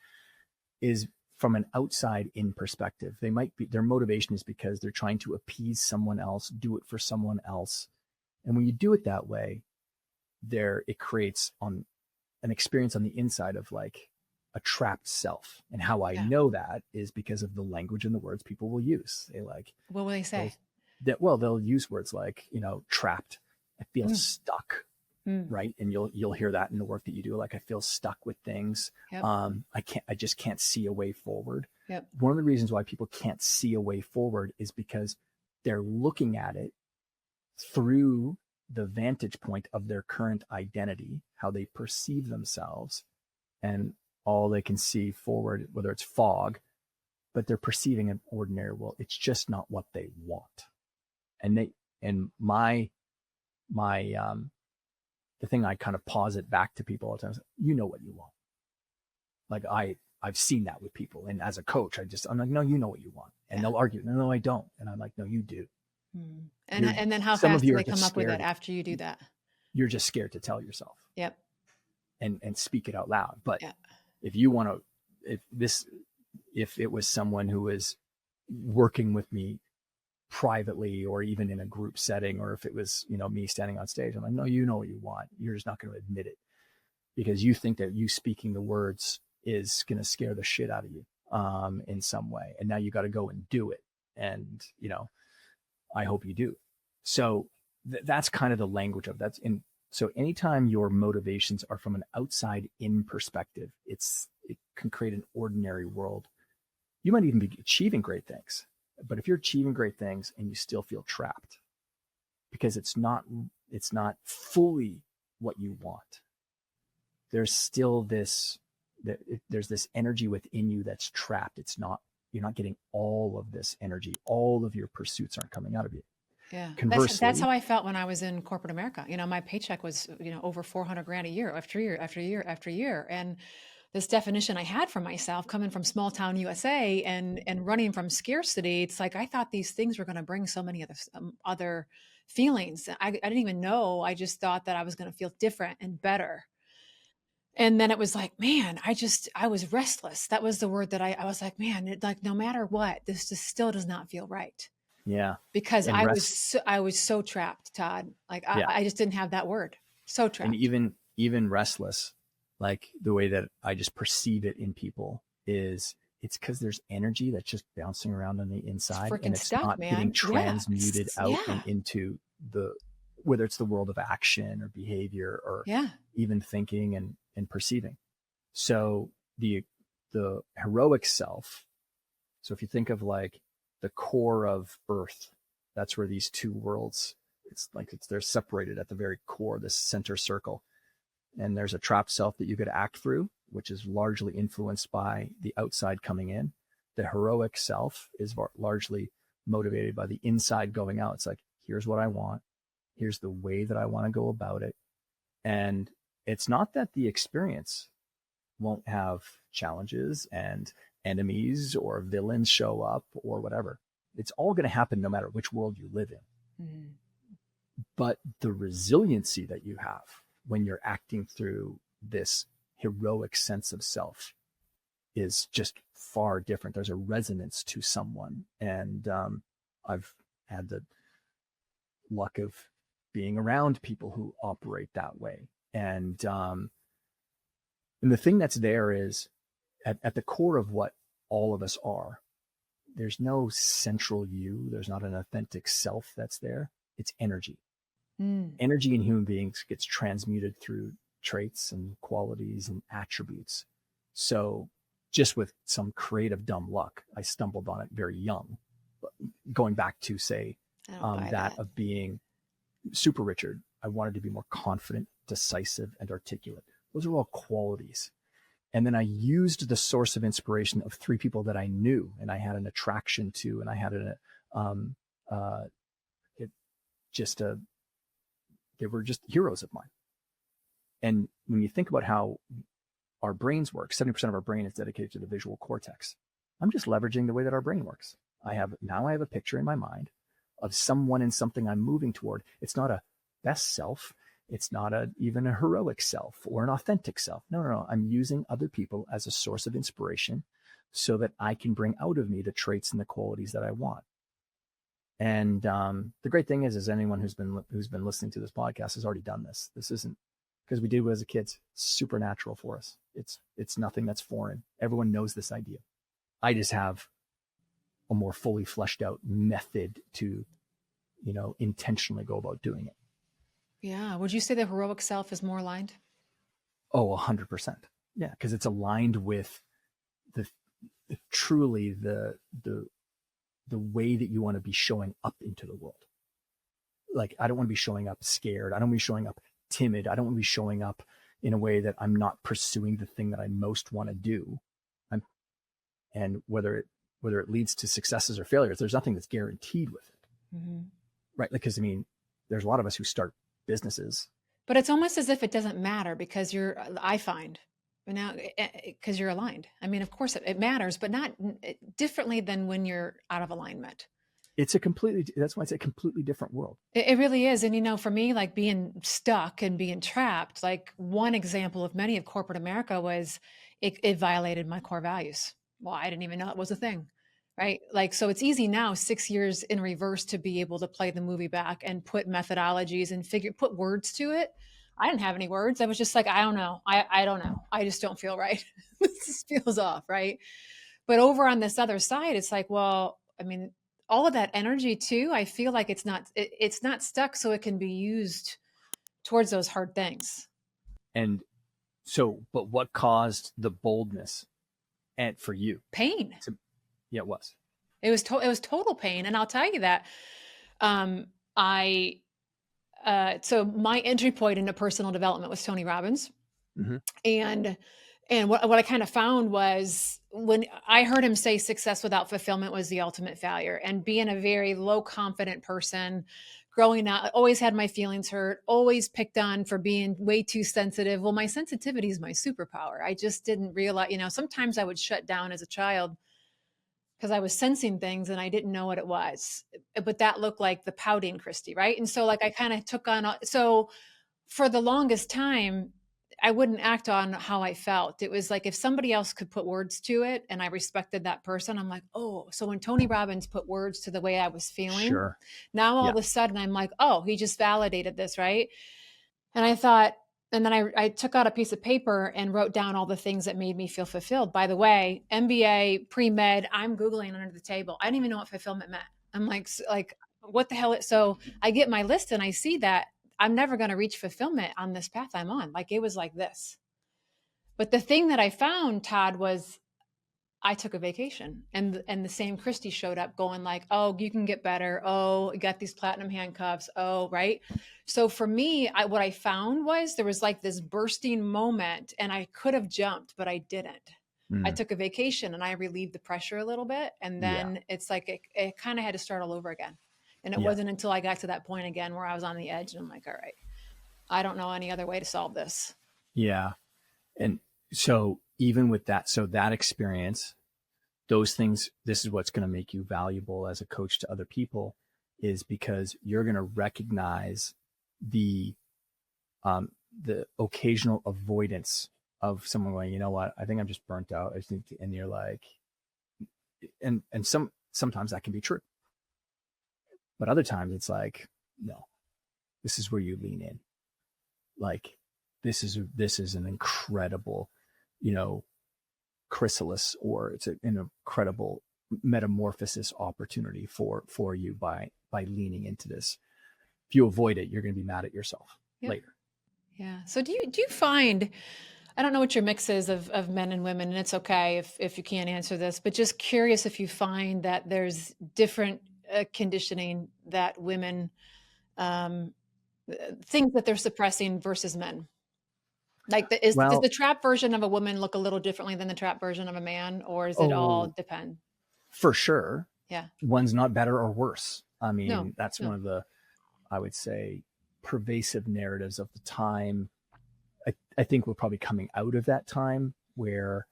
is from an outside in perspective. Their motivation is because they're trying to appease someone else, do it for someone else. And when you do it that way, it creates on an experience on the inside of like a trapped self. And how I Yeah. know that is because of the language and the words people will use. They like, What will they say? they'll use words like, trapped. I feel Mm. stuck. Mm. Right. And you'll hear that in the work that you do. Like, I feel stuck with things. Yep. I just can't see a way forward. Yep. One of the reasons why people can't see a way forward is because they're looking at it through the vantage point of their current identity, how they perceive themselves, and all they can see forward, whether it's fog, but they're perceiving an ordinary world. It's just not what they want. And my the thing I kind of posit back to people all the time is, you know what you want. Like I've seen that with people. And as a coach, I'm like, no, you know what you want. And they'll argue, no, I don't. And I'm like, no, you do. And then how some fast of you do are they come just up with that scared. after you do that? You're just scared to tell yourself Yep. and speak it out loud. But Yeah. if you want to, if it was someone who was working with me privately or even in a group setting, or if it was, me standing on stage, I'm like, no, you know what you want. You're just not going to admit it because you think that you speaking the words is going to scare the shit out of you in some way. And now you got to go and do it. And, I hope you do. So that's kind of the language of that's in. So anytime your motivations are from an outside in perspective, it can create an ordinary world. You might even be achieving great things, but if you're achieving great things and you still feel trapped because it's not fully what you want, there's still there's this energy within you that's trapped. You're not getting all of this energy. All of your pursuits aren't coming out of you. Yeah. Conversely, That's how I felt when I was in corporate America. My paycheck was, over 400 grand a year after year after year after year. And this definition I had for myself coming from small town USA and running from scarcity, it's like I thought these things were going to bring so many other feelings. I didn't even know. I just thought that I was going to feel different and better. And then it was like, man, I was restless. That was the word that I was like, man, no matter what, this just still does not feel right. yeah, Because and I was so trapped, Todd. Like I just didn't have that word. So trapped. And even restless, like the way that I just perceive it in people is it's because there's energy that's just bouncing around on the inside and it's stuck, not man. getting transmuted out Yeah. and into whether it's the world of action or behavior or even thinking and perceiving. So the heroic self. So if you think of like the core of Earth, that's where these two worlds, they're separated at the very core, this center circle. And there's a trapped self that you could act through, which is largely influenced by the outside coming in. The heroic self is largely motivated by the inside going out. It's like, here's what I want. Here's the way that I want to go about it. And it's not that the experience won't have challenges and enemies or villains show up or whatever. It's all going to happen no matter which world you live in. Mm-hmm. But the resiliency that you have when you're acting through this heroic sense of self is just far different. There's a resonance to someone. And I've had the luck of being around people who operate that way. And the thing that's there is at the core of what all of us are, there's no central you. There's not an authentic self that's there. It's energy. Energy in human beings gets transmuted through traits and qualities and attributes. So just with some creative dumb luck, I stumbled on it very young. Going back to say that of being Super Richard, I wanted to be more confident, decisive, and articulate. Those are all qualities. And then I used the source of inspiration of three people that I knew and I had an attraction to, and I had they were just heroes of mine. And when you think about how our brains work, 70% of our brain is dedicated to the visual cortex. I'm just leveraging the way that our brain works. I have a picture in my mind of someone and something I'm moving toward. It's not a best self. It's not even a heroic self or an authentic self. No. I'm using other people as a source of inspiration so that I can bring out of me the traits and the qualities that I want. And the great thing is anyone who's been listening to this podcast has already done this. This isn't because we did it as a kids. Supernatural for us. It's nothing that's foreign. Everyone knows this idea. I just have a more fully fleshed out method to, intentionally go about doing it. Yeah. Would you say the heroic self is more aligned? Oh, 100%. Yeah. Because it's aligned with truly the way that you want to be showing up into the world. Like, I don't want to be showing up scared. I don't want to be showing up timid. I don't want to be showing up in a way that I'm not pursuing the thing that I most want to do. And whether it leads to successes or failures, there's nothing that's guaranteed with it. Mm-hmm. Right. Because there's a lot of us who start businesses. But it's almost as if it doesn't matter because I find now, because you're aligned. I mean, of course it matters, but not differently than when you're out of alignment. That's why it's a completely different world. It really is. And, for me, like being stuck and being trapped, like one example of many of corporate America was it violated my core values. Well, I didn't even know it was a thing. Right. Like, so it's easy now, 6 years in reverse, to be able to play the movie back and put methodologies and put words to it. I didn't have any words. I was just like, I don't know. I don't know. I just don't feel right. This just feels off. Right. But over on this other side, it's like, well, I mean, all of that energy too, I feel like it's not stuck, so it can be used towards those hard things. And so, but what caused the boldness and for you? Pain. Yeah, it was. It was total pain. And I'll tell you that, so my entry point into personal development was Tony Robbins. Mm-hmm. And what I kind of found was when I heard him say success without fulfillment was the ultimate failure, and being a very low confident person growing up, always had my feelings hurt, always picked on for being way too sensitive. Well, my sensitivity is my superpower. I just didn't realize, sometimes I would shut down as a child because I was sensing things and I didn't know what it was, but that looked like the pouting Kristy. Right. And so like I kind of took on, so for the longest time, I wouldn't act on how I felt. It was like, if somebody else could put words to it and I respected that person, I'm like, oh, so when Tony Robbins put words to the way I was feeling, sure. Now all of a sudden I'm like, oh, he just validated this. Right. And I thought, and then I took out a piece of paper and wrote down all the things that made me feel fulfilled. By the way, MBA, pre-med, I'm Googling under the table. I didn't even know what fulfillment meant. I'm like, what the hell? So I get my list and I see that I'm never going to reach fulfillment on this path I'm on. Like, it was like this. But the thing that I found, Todd, was I took a vacation, and the same Kristy showed up going like, oh, you can get better. Oh, you got these platinum handcuffs. Oh, right. So for me, what I found was there was like this bursting moment, and I could have jumped, but I didn't. I took a vacation and I relieved the pressure a little bit. And then it's like, it kind of had to start all over again. And it wasn't until I got to that point again where I was on the edge and I'm like, all right, I don't know any other way to solve this. Yeah. And so even with that, so that experience, those things, this is what's going to make you valuable as a coach to other people, is because you're going to recognize the occasional avoidance of someone going, you know what, I think I'm just burnt out. I think, and you're like, and sometimes that can be true. But other times it's like, no, this is where you lean in. Like, this is an incredible, chrysalis, or it's an incredible metamorphosis opportunity for you by leaning into this. If you avoid it, you're going to be mad at yourself later. Yeah. So do you find, I don't know what your mix is of men and women, and it's okay if you can't answer this, but just curious if you find that there's different conditioning that women, things that they're suppressing versus men. Like, does the trap version of a woman look a little differently than the trap version of a man, or is it all depend? For sure. Yeah. One's not better or worse. I mean, that's one of the, I would say, pervasive narratives of the time. I think we're probably coming out of that time where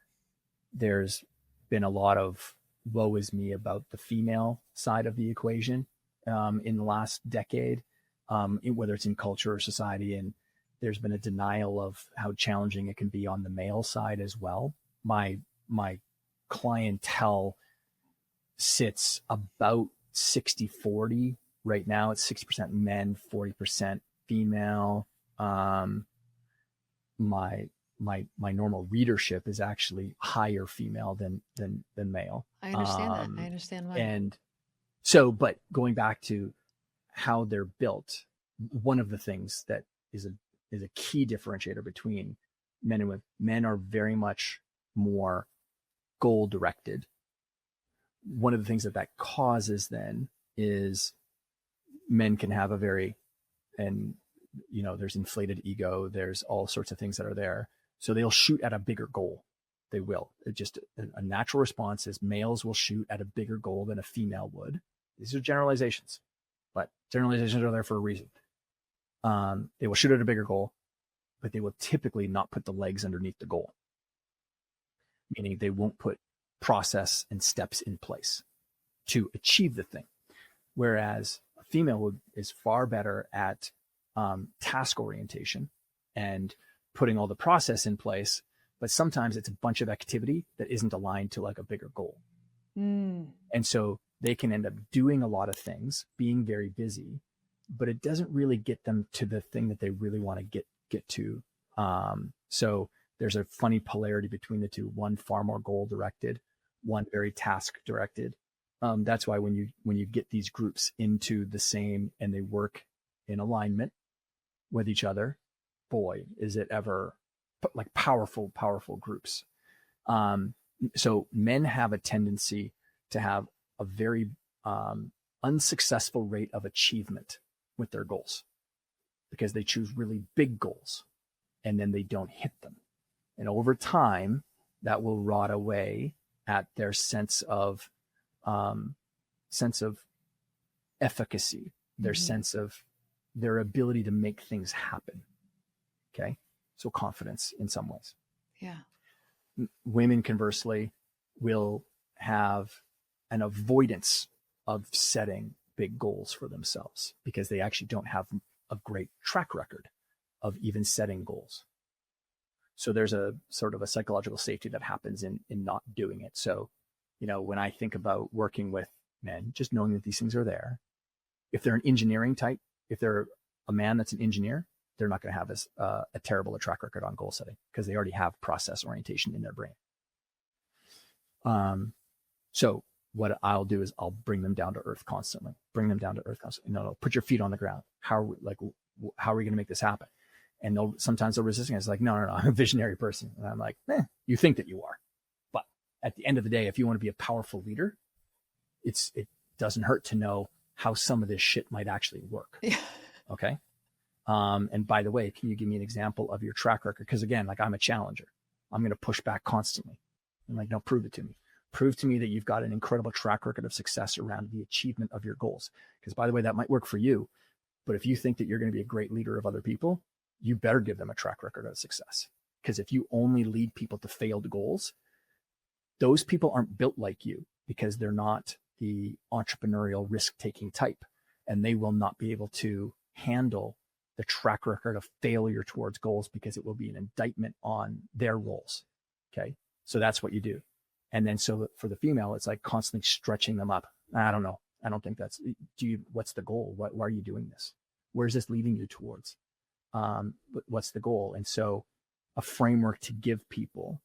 there's been a lot of woe is me about the female side of the equation in the last decade, whether it's in culture or society. And there's been a denial of how challenging it can be on the male side as well. My clientele sits about 60-40 right now. It's 60% men, 40% female. my normal readership is actually higher female than male. I understand that. I understand why. And so, but going back to how they're built, one of the things that is a key differentiator between men and women. Men are very much more goal directed. One of the things that causes then is men can have there's inflated ego. There's all sorts of things that are there. So they'll shoot at a bigger goal. They will. It's just a natural response is males will shoot at a bigger goal than a female would. These are generalizations, but generalizations are there for a reason. They will shoot at a bigger goal, but they will typically not put the legs underneath the goal, meaning they won't put process and steps in place to achieve the thing. Whereas a female is far better at task orientation and putting all the process in place, but sometimes it's a bunch of activity that isn't aligned to like a bigger goal. And so they can end up doing a lot of things, being very busy, but it doesn't really get them to the thing that they really want to get to. So there's a funny polarity between the two, one far more goal directed, one very task directed. That's why when you get these groups into the same and they work in alignment with each other, boy, is it ever like powerful groups. So men have a tendency to have a very unsuccessful rate of achievement with their goals because they choose really big goals and then they don't hit them. And over time, that will rot away at their sense of efficacy, their sense of their ability to make things happen. Okay. So confidence in some ways. Yeah. Women, conversely, will have an avoidance of setting big goals for themselves because they actually don't have a great track record of even setting goals. So there's a sort of a psychological safety that happens in not doing it. So, when I think about working with men, just knowing that these things are there, if they're an engineering type, if they're a man that's an engineer, they're not going to have a terrible track record on goal setting because they already have process orientation in their brain. So what I'll do is I'll bring them down to earth constantly. No, put your feet on the ground. How are we going to make this happen? And sometimes they'll resist. It's like, no, I'm a visionary person. And I'm like, you think that you are. But at the end of the day, if you want to be a powerful leader, it doesn't hurt to know how some of this shit might actually work. Yeah. Okay. And by the way, can you give me an example of your track record? Because again, like I'm a challenger. I'm going to push back constantly. I'm like, no, prove it to me. Prove to me that you've got an incredible track record of success around the achievement of your goals. Because by the way, that might work for you. But if you think that you're going to be a great leader of other people, you better give them a track record of success. Because if you only lead people to failed goals, those people aren't built like you because they're not the entrepreneurial risk-taking type. And they will not be able to handle the track record of failure towards goals because it will be an indictment on their roles. Okay. So that's what you do. And then so for the female, it's like constantly stretching them up. I don't know. I don't think what's the goal? Why are you doing this? Where's this leading you towards? What's the goal? And so a framework to give people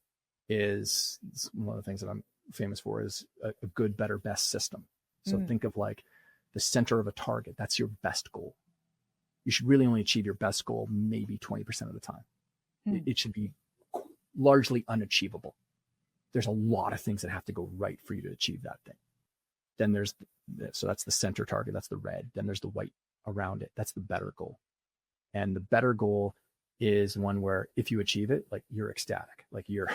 is one of the things that I'm famous for is a good, better, best system. So think of like the center of a target. That's your best goal. You should really only achieve your best goal maybe 20% of the time. It should be largely unachievable. There's a lot of things that have to go right for you to achieve that thing. Then so that's the center target. That's the red. Then there's the white around it. That's the better goal. And the better goal is one where if you achieve it, like you're ecstatic, like a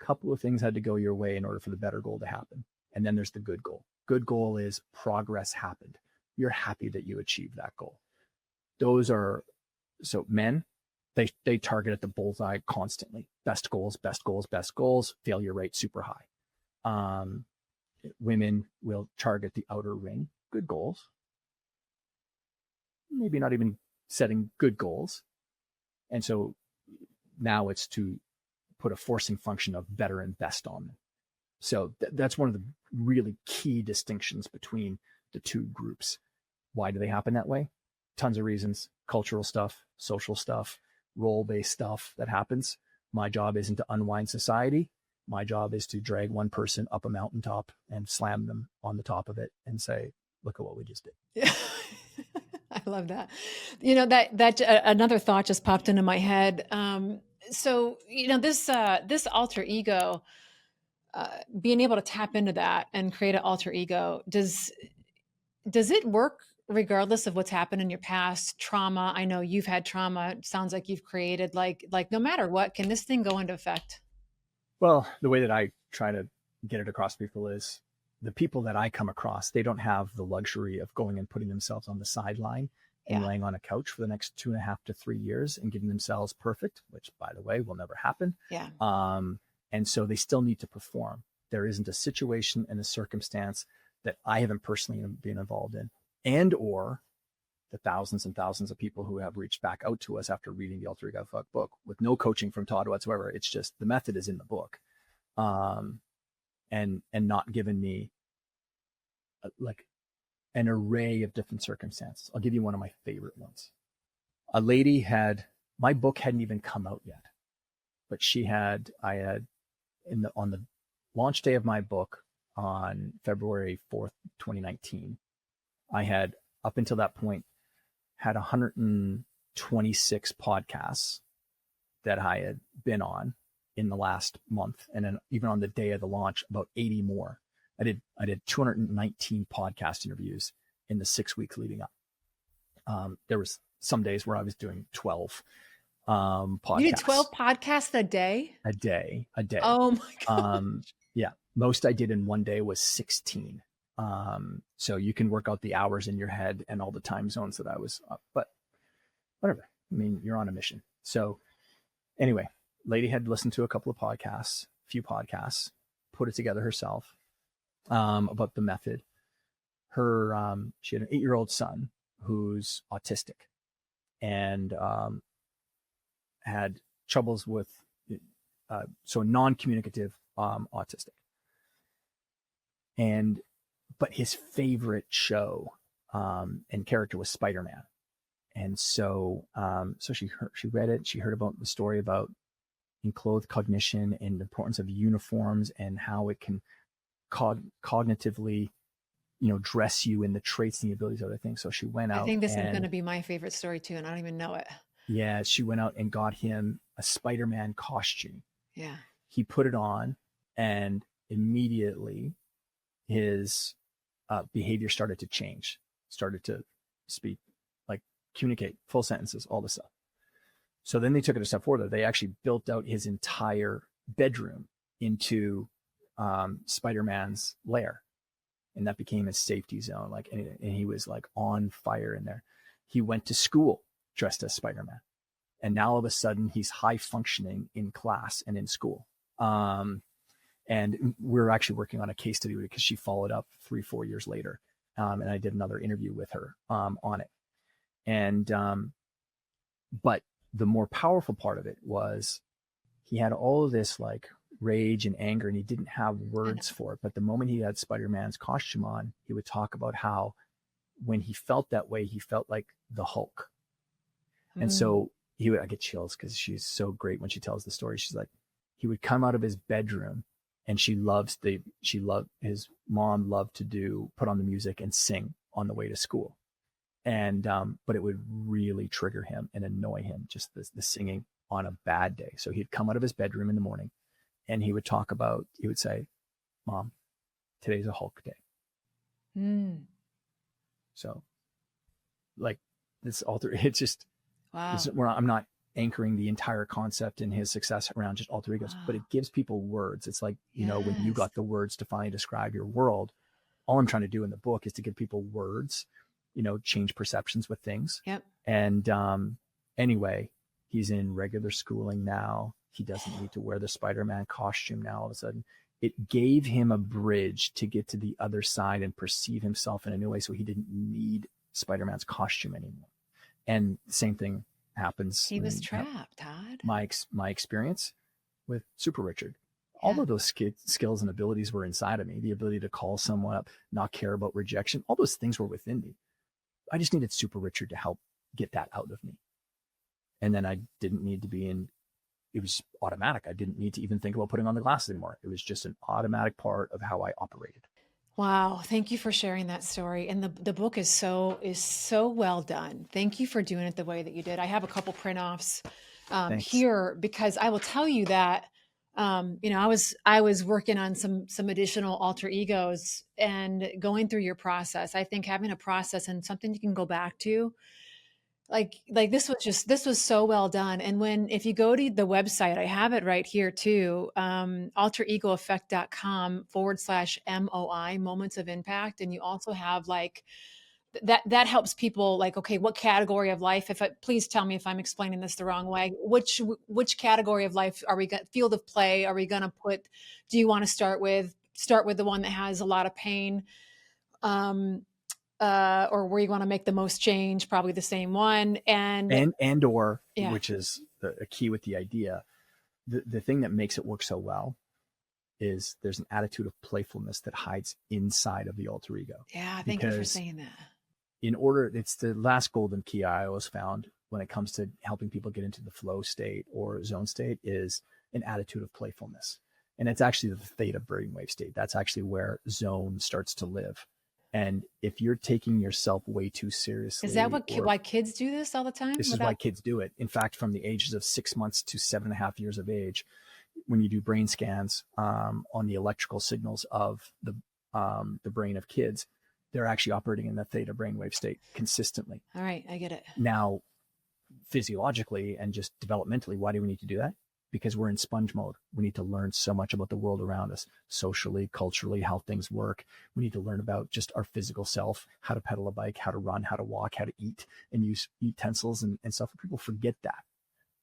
couple of things had to go your way in order for the better goal to happen. And then there's the good goal. Good goal is progress happened. You're happy that you achieved that goal. So men, they target at the bullseye constantly. Best goals, best goals, best goals, failure rate super high. Women will target the outer ring, good goals. Maybe not even setting good goals. And so now it's to put a forcing function of better and best on them. So that's one of the really key distinctions between the two groups. Why do they happen that way? Tons of reasons: cultural stuff, social stuff, role-based stuff that happens. My job isn't to unwind society. My job is to drag one person up a mountaintop and slam them on the top of it and say, look at what we just did. Yeah. I love that. You know, that another thought just popped into my head. So, you know, this alter ego, being able to tap into that and create an alter ego, does it work regardless of what's happened in your past trauma? I know you've had trauma. It sounds like you've created like no matter what, can this thing go into effect? Well, the way that I try to get it across to people is the people that I come across, they don't have the luxury of going and putting themselves on the sideline and laying on a couch for the next 2.5 to 3 years and getting themselves perfect, which by the way, will never happen. Yeah. And so they still need to perform. There isn't a situation and a circumstance that I haven't personally been involved in, and or the thousands and thousands of people who have reached back out to us after reading the Alter Ego Fuck book with no coaching from Todd whatsoever. It's just the method is in the book, and not given me like an array of different circumstances. I'll give you one of my favorite ones. A lady my book hadn't even come out yet, but on the launch day of my book on February 4th, 2019, I had up until that point had 126 podcasts that I had been on in the last month. And then even on the day of the launch, about 80 more. I did 219 podcast interviews in the 6 weeks leading up. There was some days where I was doing 12 podcasts. You did 12 podcasts a day? A day. Oh my God. Yeah. Most I did in one day was 16. So you can work out the hours in your head and all the time zones that I was up, but whatever. I mean, you're on a mission. So anyway, lady had listened to a few podcasts, put it together herself, about the method. She had an 8-year-old son who's autistic and, had troubles with, so non-communicative, autistic. But his favorite show and character was Spider-Man. And so she read it. She heard about the story about enclothed cognition and the importance of uniforms and how it can cognitively, dress you in the traits and the abilities of other things. So she went out. I think this is going to be my favorite story too, and I don't even know it. Yeah, she went out and got him a Spider-Man costume. Yeah. He put it on, and immediately his behavior started to change, started to speak, like communicate, full sentences, all this stuff. So then they took it a step further. They actually built out his entire bedroom into Spider-Man's lair. And that became his safety zone. And he was like on fire in there. He went to school dressed as Spider-Man. And now all of a sudden he's high functioning in class and in school. And we're actually working on a case study because she followed up 3-4 years later. And I did another interview with her on it. And but the more powerful part of it was he had all of this like rage and anger, and he didn't have words for it. But the moment he had Spider-Man's costume on, he would talk about how when he felt that way, he felt like the Hulk. And so I get chills because she's so great when she tells the story. She's like, he would come out of his bedroom, and his mom loved to put on the music and sing on the way to school. And, but it would really trigger him and annoy him, just the singing on a bad day. So he'd come out of his bedroom in the morning and he would say, Mom, today's a Hulk day. So like this it's just, wow. I'm not anchoring the entire concept in his success around just alter egos, but it gives people words. It's like, when you got the words to finally describe your world, all I'm trying to do in the book is to give people words, change perceptions with things. Yep. And anyway, he's in regular schooling now. He doesn't need to wear the Spider-Man costume now. All of a sudden, it gave him a bridge to get to the other side and perceive himself in a new way. So he didn't need Spider-Man's costume anymore. And the same thing happens. He was trapped, Todd. My experience with Super Richard. All of those skills and abilities were inside of me. The ability to call someone up, not care about rejection. All those things were within me. I just needed Super Richard to help get that out of me. And then I didn't need to be in, it was automatic. I didn't need to even think about putting on the glasses anymore. It was just an automatic part of how I operated. Wow. Thank you for sharing that story. And the book is so well done. Thank you for doing it the way that you did. I have a couple print offs here, because I will tell you that, I was working on some additional alter egos and going through your process. I think having a process and something you can go back to, like this was so well done. And if you go to the website, I have it right here too, alteregoeffect.com/MOI, moments of impact. And you also have like that helps people like, okay, what category of life, please tell me if I'm explaining this the wrong way, which category of life are we got, field of play are we going to put, do you want to start with the one that has a lot of pain, or where you want to make the most change, probably the same one. Or, yeah. Which is a key with the idea. The thing that makes it work so well is there's an attitude of playfulness that hides inside of the alter ego. Yeah. Thank you for saying that. It's the last golden key I always found when it comes to helping people get into the flow state or zone state is an attitude of playfulness. And it's actually the theta brainwave state. That's actually where zone starts to live. And if you're taking yourself way too seriously, is that why kids do this all the time? This is why kids do it. In fact, from the ages of 6 months to 7.5 years of age, when you do brain scans on the electrical signals of the brain of kids, they're actually operating in the theta brainwave state consistently. All right, I get it. Now, physiologically and just developmentally, why do we need to do that? Because we're in sponge mode. We need to learn so much about the world around us, socially, culturally, how things work. We need to learn about just our physical self, how to pedal a bike, how to run, how to walk, how to eat and use utensils and stuff. People forget that.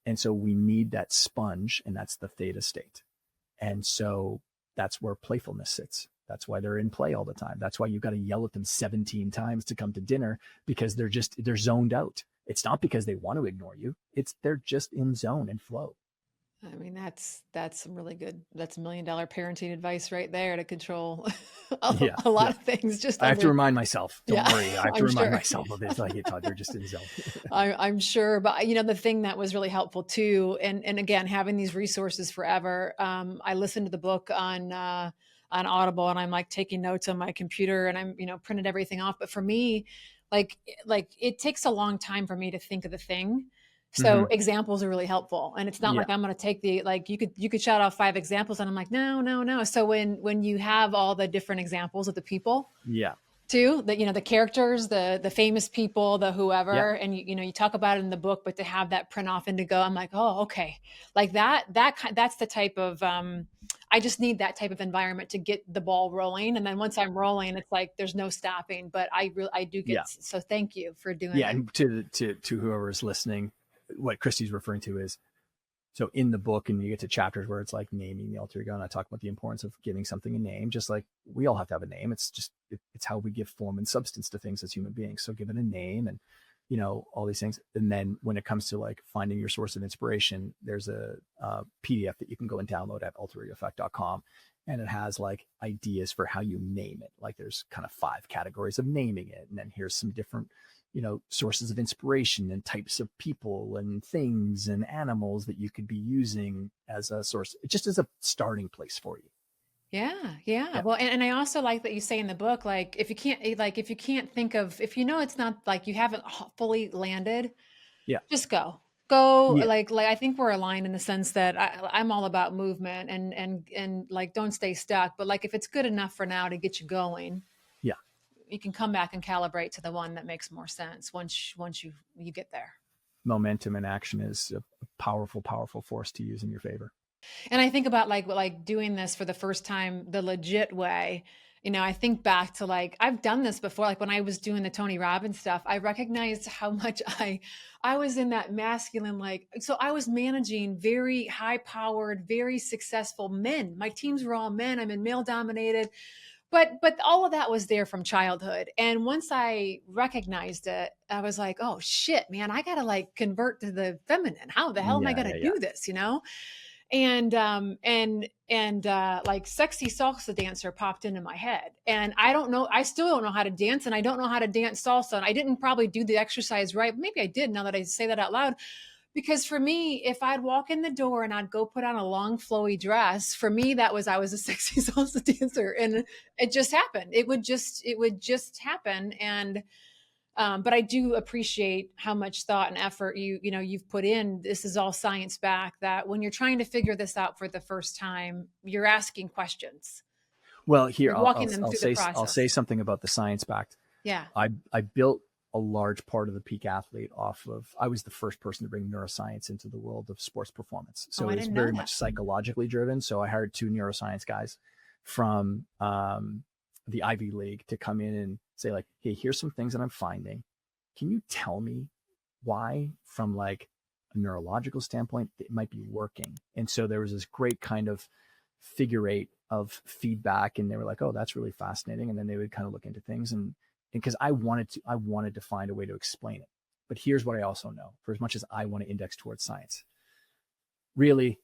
And so we need that sponge, and that's the theta state. And so that's where playfulness sits. That's why they're in play all the time. That's why you've got to yell at them 17 times to come to dinner, because they're zoned out. It's not because they want to ignore you. They're just in zone and flow. I mean, that's some really good, that's $1 million parenting advice right there to control a lot of things. I have to remind myself, don't worry. I have to remind myself of it. Like, Todd, they're just in zone. I'm sure. But the thing that was really helpful too, and again, having these resources forever. I listened to the book on Audible, and I'm like taking notes on my computer, and I'm, printed everything off. But for me, like it takes a long time for me to think of the thing. So examples are really helpful. And it's not like I'm going to take you could shout out 5 examples, and I'm like, no. So when you have all the different examples of the people, too, the characters, the famous people, the whoever, and you talk about it in the book, but to have that print off and to go, I'm like, oh, okay. Like that's the type of, I just need that type of environment to get the ball rolling. And then once I'm rolling, it's like, there's no stopping, but I do get, so thank you for doing that. Yeah. And to whoever is listening, what Kristy's referring to is, so in the book, and you get to chapters where it's like naming the alter ego, and I talk about the importance of giving something a name, just like we all have to have a name. It's just, it's how we give form and substance to things as human beings. So give it a name, and, all these things. And then when it comes to like finding your source of inspiration, there's a PDF that you can go and download at alteregoeffect.com. And it has like ideas for how you name it. Like there's kind of 5 categories of naming it. And then here's some different sources of inspiration and types of people and things and animals that you could be using as a source, just as a starting place for you. Yeah. Well, and I also like that you say in the book, like, if you can't think of, if it's not like you haven't fully landed, just go. Like, I think we're aligned in the sense that I'm all about movement and like, don't stay stuck, but like, if it's good enough for now to get you going, you can come back and calibrate to the one that makes more sense once you get there. Momentum and action is a powerful, powerful force to use in your favor. And I think about like doing this for the first time, the legit way. I think back to like, I've done this before. Like when I was doing the Tony Robbins stuff, I recognized how much I was in that masculine, so I was managing very high powered, very successful men. My teams were all men. I'm in male dominated. But all of that was there from childhood. And once I recognized it, I was like, oh shit, man, I got to like convert to the feminine. How the hell am I going to do this? And like sexy salsa dancer popped into my head, and I still don't know how to dance, and I don't know how to dance salsa. And I didn't probably do the exercise right. Maybe I did, now that I say that out loud. Because for me, if I'd walk in the door and I'd go put on a long flowy dress, for me, I was a sexy salsa dancer, and it just happened. It would just happen. And, but I do appreciate how much thought and effort you've put in. This is all science back, that when you're trying to figure this out for the first time, you're asking questions. Well, here You're walking them through the process. I'll say something about the science backed. Yeah. I built a large part of the Peak Athlete off of, I was the first person to bring neuroscience into the world of sports performance. So it's very much psychologically driven. So I hired 2 neuroscience guys from the Ivy League to come in and say like, hey, here's some things that I'm finding. Can you tell me why, from like a neurological standpoint, it might be working? And so there was this great kind of figure 8 of feedback, and they were like, oh, that's really fascinating. And then they would kind of look into things, and because I wanted to find a way to explain it. But here's what I also know: for as much as I want to index towards science, really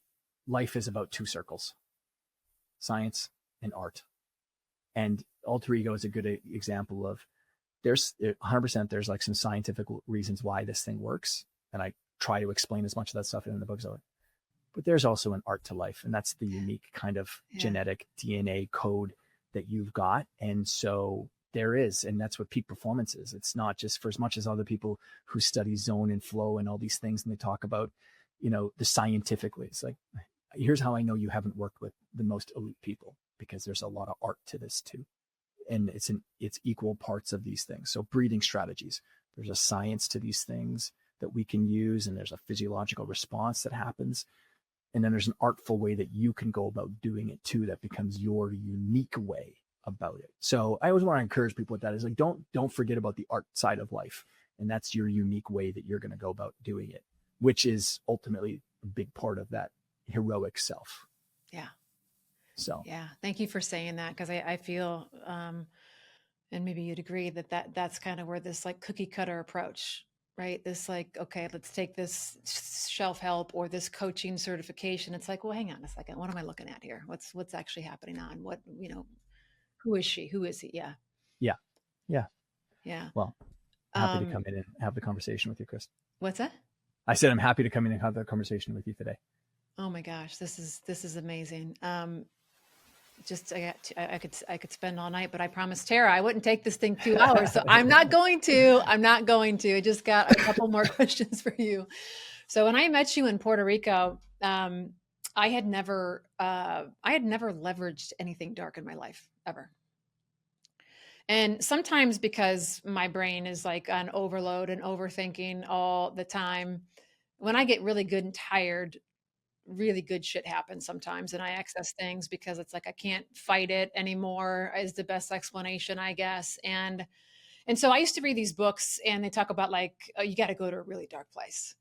life is about 2 circles, science and art. And alter ego is a good example of, there's 100%, there's like some scientific reasons why this thing works. And I try to explain as much of that stuff in the books. But there's also an art to life. And that's the unique kind of genetic DNA code that you've got. And so there is, and that's what peak performance is. It's not just, for as much as other people who study zone and flow and all these things, and they talk about, the scientifically, it's like, here's how I know you haven't worked with the most elite people, because there's a lot of art to this too. And it's equal parts of these things. So breathing strategies, there's a science to these things that we can use, and there's a physiological response that happens. And then there's an artful way that you can go about doing it too, that becomes your unique way about it. So I always want to encourage people with that, is like, don't forget about the art side of life. And that's your unique way that you're going to go about doing it, which is ultimately a big part of that heroic self. Yeah. So, yeah. Thank you for saying that. Cause I feel, and maybe you'd agree that's kind of where this like cookie cutter approach, right? This like, okay, let's take this shelf help or this coaching certification. It's like, well, hang on a second. What am I looking at here? What's actually happening on what, who is she? Who is he? Yeah. Yeah. Yeah. Yeah. Well, happy to come in and have the conversation with you, Chris. What's that? I said, I'm happy to come in and have that conversation with you today. Oh my gosh. This is amazing. I could spend all night, but I promised Tara I wouldn't take this thing 2 hours. So I'm not going to. I just got a couple more questions for you. So when I met you in Puerto Rico, I had never leveraged anything dark in my life ever. And sometimes because my brain is like on overload and overthinking all the time, when I get really good and tired, really good shit happens sometimes, and I access things because it's like I can't fight it anymore is the best explanation, I guess. And so I used to read these books, and they talk about like, oh, you got to go to a really dark place.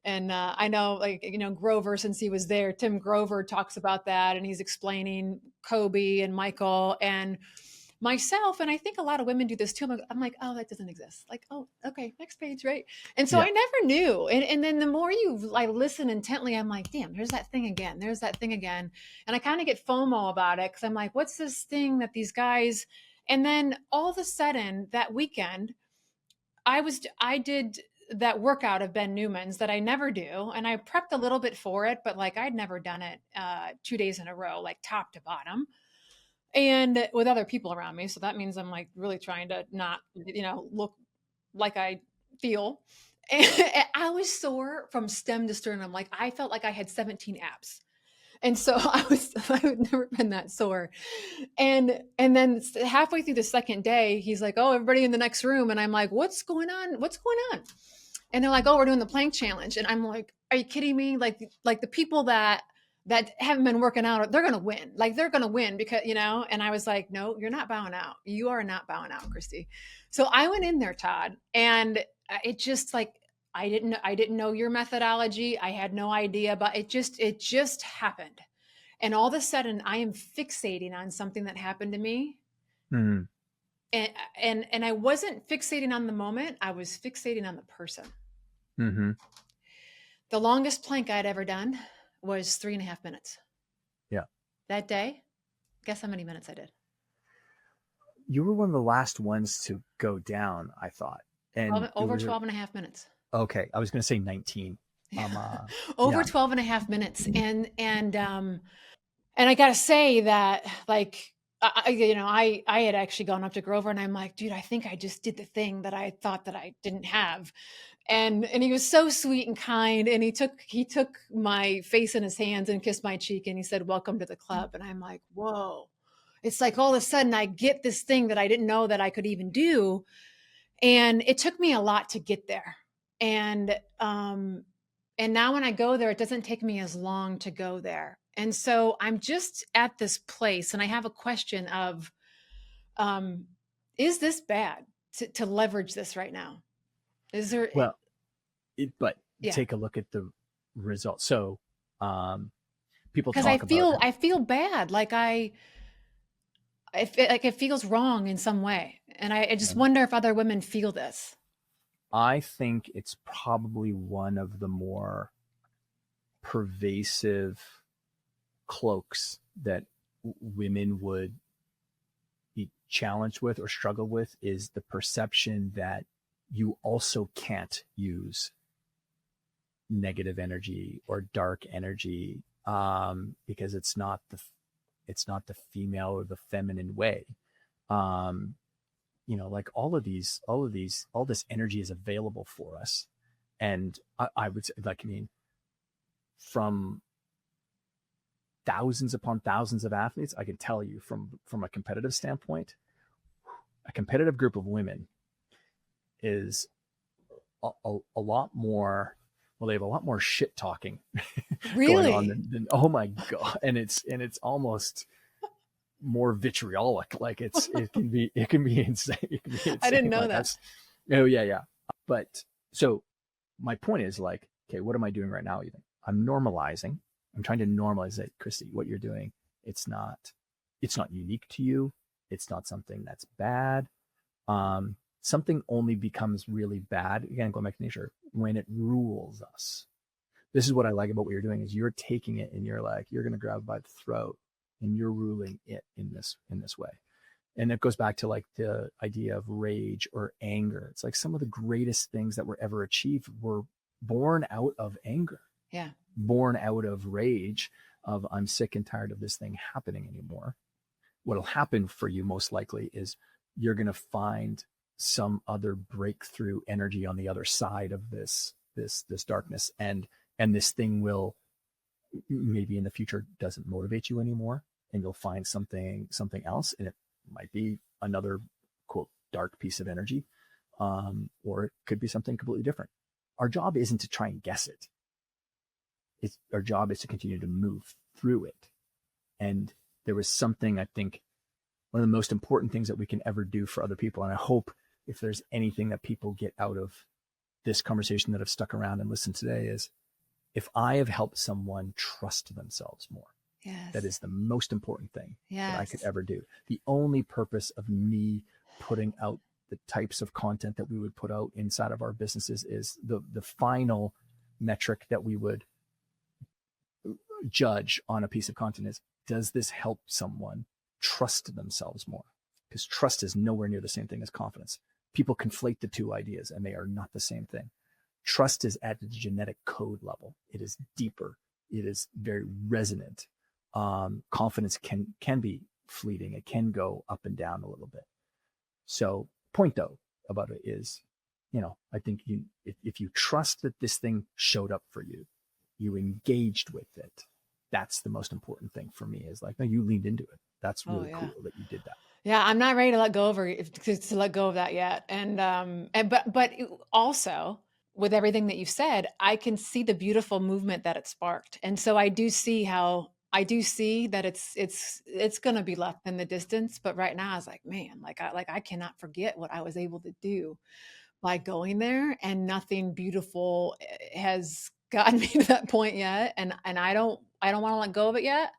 And I know, like, Grover, since he was there, Tim Grover talks about that, and he's explaining Kobe and Michael and myself. And I think a lot of women do this too. I'm like, oh, that doesn't exist. Like, oh, okay, next page, right? And so I never knew. And then the more you like listen intently, I'm like, damn, there's that thing again. There's that thing again. And I kind of get FOMO about it, because I'm like, what's this thing that these guys? And then all of a sudden that weekend, I did that workout of Ben Newman's that I never do. And I prepped a little bit for it, but like I'd never done it 2 days in a row, like top to bottom, and with other people around me. So that means I'm like really trying to not, look like I feel. And I was sore from stem to sternum. Like I felt like I had 17 abs. And so I've never been that sore. And then halfway through the second day, he's like, oh, everybody in the next room. And I'm like, what's going on? What's going on? And they're like, oh, we're doing the plank challenge. And I'm like, are you kidding me? Like the people that haven't been working out, they're going to win. Like they're going to win because, and I was like, no, you're not bowing out. You are not bowing out, Kristy. So I went in there, Todd, and it just like, I didn't know your methodology. I had no idea, but it just happened. And all of a sudden I am fixating on something that happened to me. Mm-hmm. And I wasn't fixating on the moment. I was fixating on the person. Mm-hmm. The longest plank I'd ever done was 3.5 minutes. Yeah. That day, guess how many minutes I did? You were one of the last ones to go down, I thought. And over 12.5 minutes. Okay. I was going to say 19. Over Yeah. 12 and a half minutes. And I got to say that, like, I had actually gone up to Grover and I'm like, dude, I think I just did the thing that I thought that I didn't have. And he was so sweet and kind. And he took my face in his hands and kissed my cheek. And he said, welcome to the club. And I'm like, whoa, it's like all of a sudden I get this thing that I didn't know that I could even do. And it took me a lot to get there. And now when I go there, it doesn't take me as long to go there. And so I'm just at this place and I have a question of, is this bad to leverage this right now? Is there, Well, but yeah, take a look at the results. So, people because talk about, I feel bad. Like I feel like it feels wrong in some way. And I just wonder if other women feel this. I think it's probably one of the more pervasive cloaks that women would be challenged with or struggle with, is the perception that you also can't use negative energy or dark energy, because it's not the female or the feminine way. Like all this energy is available for us. And I would say, like, I mean, from thousands upon thousands of athletes, I can tell you from a competitive standpoint, a competitive group of women is a lot more, well, they have a lot more shit talking Really? going on than oh my God. And it's almost more vitriolic. Like it can be insane. It can be insane. I didn't know like that. Oh yeah. But so my point is, like, okay, what am I doing right now? Even I'm normalizing. I'm trying to normalize it, Kristy. What you're doing, it's not unique to you. It's not something that's bad. Something only becomes really bad, again, going back to nature, when it rules us. This is what I like about what you're doing, is you're taking it and you're going to grab it by the throat and you're ruling it in this way. And it goes back to like the idea of rage or anger. It's like some of the greatest things that were ever achieved were born out of anger. Yeah. Born out of rage, of I'm sick and tired of this thing happening anymore. What'll happen for you most likely is you're going to find some other breakthrough energy on the other side of this darkness. And this thing will maybe in the future doesn't motivate you anymore. And you'll find something else. And it might be another quote dark piece of energy. Or it could be something completely different. Our job isn't to try and guess it. Our job is to continue to move through it. And there was something, I think, one of the most important things that we can ever do for other people. And I hope if there's anything that people get out of this conversation that have stuck around and listened today, is if I have helped someone trust themselves more. Yes. That is the most important thing that I could Yes. ever do. The only purpose of me putting out the types of content that we would put out inside of our businesses is the final metric that we would judge on a piece of content is, does this help someone trust themselves more? Because trust is nowhere near the same thing as confidence. People conflate the two ideas and they are not the same thing. Trust is at the genetic code level. It is deeper. It is very resonant. Confidence can be fleeting. It can go up and down a little bit. So point though about it is, I think if you trust that this thing showed up for you, you engaged with it. That's the most important thing for me, is like, no, you leaned into it. That's really cool that you did that. Yeah, I'm not ready to let go of that yet. But also with everything that you said, I can see the beautiful movement that it sparked. And so I do see that it's going to be left in the distance. But right now I was like, man, I cannot forget what I was able to do by going there, and nothing beautiful has gotten me to that point yet. And I don't want to let go of it yet,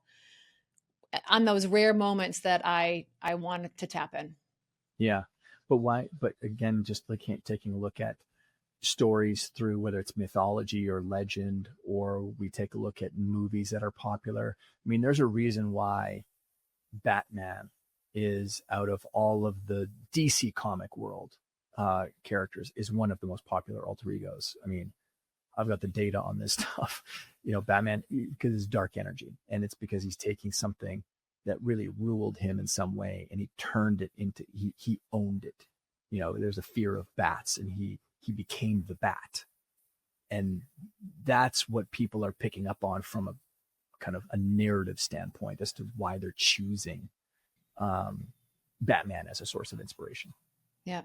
on those rare moments that I wanted to tap in. Yeah. But why? But again, just like taking a look at stories through whether it's mythology or legend, or we take a look at movies that are popular. I mean, there's a reason why Batman is, out of all of the DC comic world characters, is one of the most popular alter egos. I mean, I've got the data on this stuff. Batman, because it's dark energy, and it's because he's taking something that really ruled him in some way, and he turned it into, he owned it. There's a fear of bats, and he became the bat. And that's what people are picking up on from a kind of a narrative standpoint as to why they're choosing Batman as a source of inspiration. Yeah.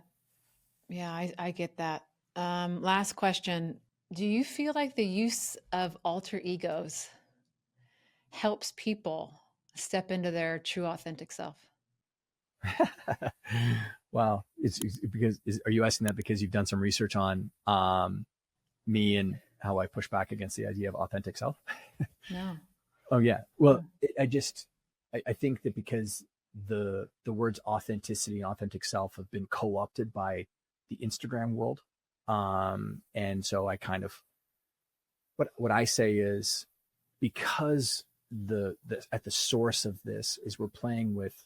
Yeah, I get that. Last question. Do you feel like the use of alter egos helps people step into their true authentic self? Wow. It's because, are you asking that because you've done some research on me and how I push back against the idea of authentic self? No. Oh yeah. Well, I think that because the words authenticity and authentic self have been co-opted by the Instagram world. And so I kind of, what I say is, because the at the source of this is we're playing with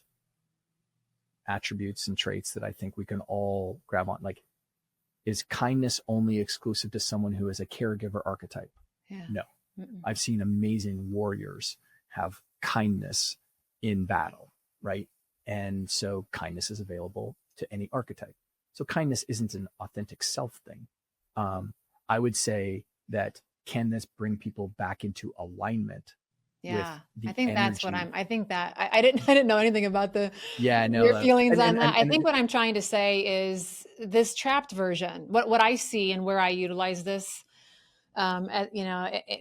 attributes and traits that I think we can all grab on. Like, is kindness only exclusive to someone who is a caregiver archetype? Yeah. No. I've seen amazing warriors have kindness in battle, right? And so kindness is available to any archetype. So kindness isn't an authentic self thing. I would say that, can this bring people back into alignment? Yeah, with I think energy? that's what I think that I didn't know anything about your No, feelings on that. I think what I'm trying to say is this trapped version, what I see and where I utilize this,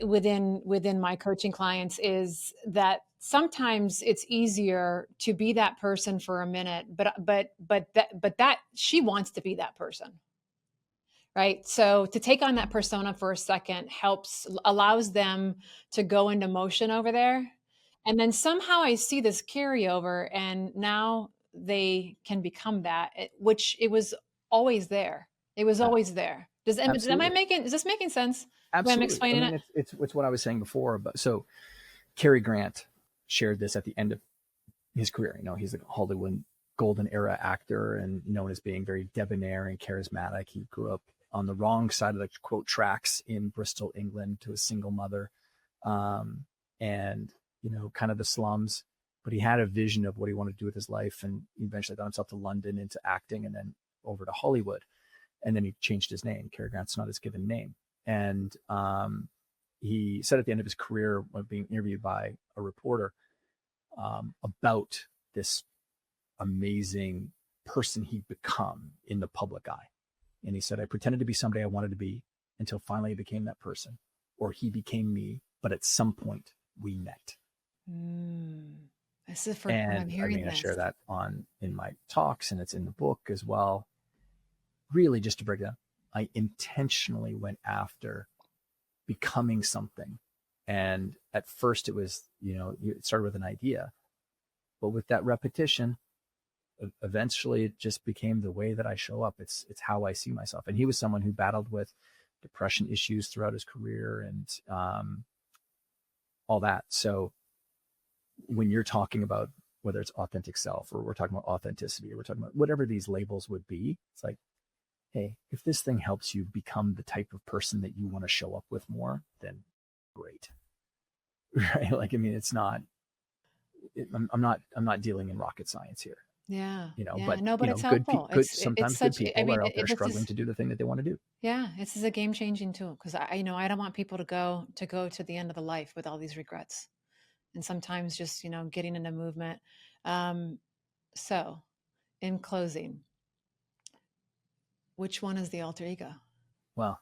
within my coaching clients, is that sometimes it's easier to be that person for a minute, but that she wants to be that person. Right. So to take on that persona for a second allows them to go into motion over there. And then somehow I see this carryover, and now they can become that, which it was always there. It was always there. Is this making sense? Absolutely. When I'm explaining it? It's what I was saying before. But so Cary Grant shared this at the end of his career. He's a Hollywood golden era actor and known as being very debonair and charismatic. He grew up on the wrong side of the quote tracks in Bristol, England, to a single mother, and kind of the slums. But he had a vision of what he wanted to do with his life, and he eventually got himself to London, into acting, and then over to Hollywood. And then he changed his name. Cary Grant's not his given name. And he said at the end of his career, when being interviewed by a reporter about this amazing person he'd become in the public eye. And he said, I pretended to be somebody I wanted to be until finally I became that person, or he became me, but at some point we met. This is the first time I'm hearing this. I share that in my talks, and it's in the book as well. Really, just to break down, I intentionally went after becoming something. And at first it was, it started with an idea, but with that repetition, eventually it just became the way that I show up. It's how I see myself. And he was someone who battled with depression issues throughout his career and all that. So when you're talking about whether it's authentic self, or we're talking about authenticity, or we're talking about whatever these labels would be, it's like, hey, if this thing helps you become the type of person that you want to show up with more, then great. Right? Like, I mean, it's not, I'm not dealing in rocket science here. Yeah. But it's helpful. Sometimes good people are out there struggling to do the thing that they want to do. Yeah. This is a game-changing tool, because I don't want people to go to the end of the life with all these regrets. And sometimes just, getting into movement. So in closing, which one is the alter ego? Well,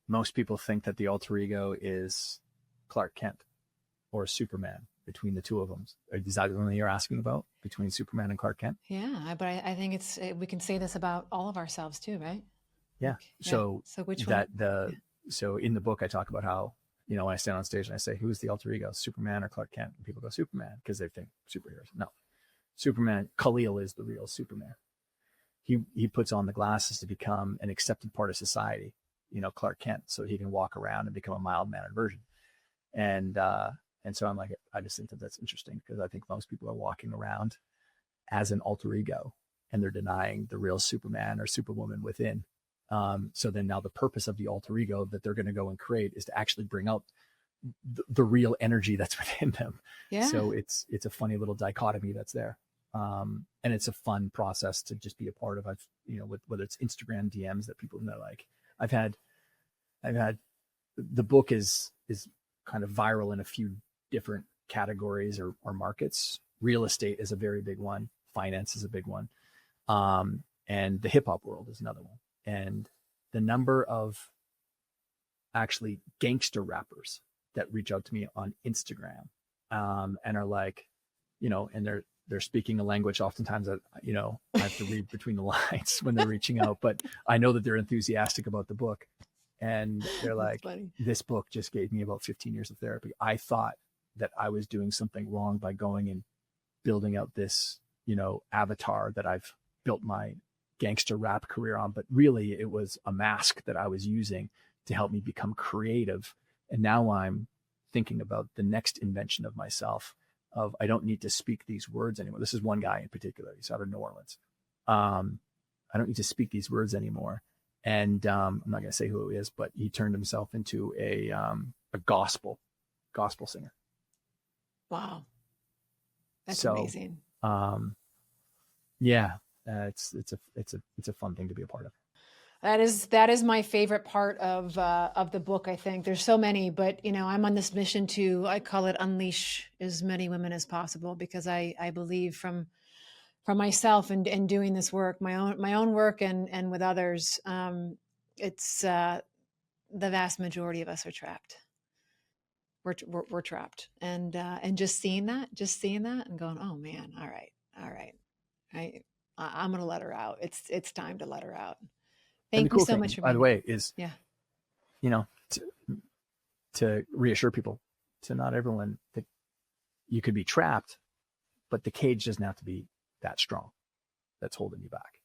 most people think that the alter ego is Clark Kent or Superman. Between the two of them, is that the one you're asking about, between Superman and Clark Kent? Yeah, but I think we can say this about all of ourselves too, right? Yeah. So which one? So in the book I talk about how, when I stand on stage and I say, who's the alter ego, Superman or Clark Kent? And people go, Superman, because they think superheroes. No, Superman. Khalil is the real Superman. He puts on the glasses to become an accepted part of society, Clark Kent, so he can walk around and become a mild-mannered version. And so I'm like, I just think that that's interesting, because I think most people are walking around as an alter ego, and they're denying the real Superman or Superwoman within. So then now the purpose of the alter ego that they're going to go and create is to actually bring out the real energy that's within them. Yeah. So it's a funny little dichotomy that's there. And it's a fun process to just be a part of. I've, with whether it's Instagram DMs that people know, like I've had the book is kind of viral in a few different categories or markets. Real estate is a very big one. Finance is a big one. And the hip hop world is another one. And the number of actually gangster rappers that reach out to me on Instagram, and are like, and they're speaking a language oftentimes that, I have to read between the lines when they're reaching out, but I know that they're enthusiastic about the book. And they're like, this book just gave me about 15 years of therapy. I thought that I was doing something wrong by going and building out this, avatar that I've built my gangster rap career on, but really it was a mask that I was using to help me become creative. And now I'm thinking about the next invention of myself of, I don't need to speak these words anymore. This is one guy in particular. He's out of New Orleans. I don't need to speak these words anymore. And I'm not going to say who he is, but he turned himself into a gospel singer. Wow. That's amazing. Yeah, it's a fun thing to be a part of. That is my favorite part of the book. I think there's so many, but I'm on this mission to, I call it unleash as many women as possible, because I believe from myself and doing this work, my own work and with others, it's the vast majority of us are trapped. We're trapped, and just seeing that and going, oh man, all right, I'm gonna let her out. It's time to let her out. Thank you so much for being, by the way, is, yeah, to reassure people, to not everyone, that you could be trapped, but the cage doesn't have to be that strong that's holding you back.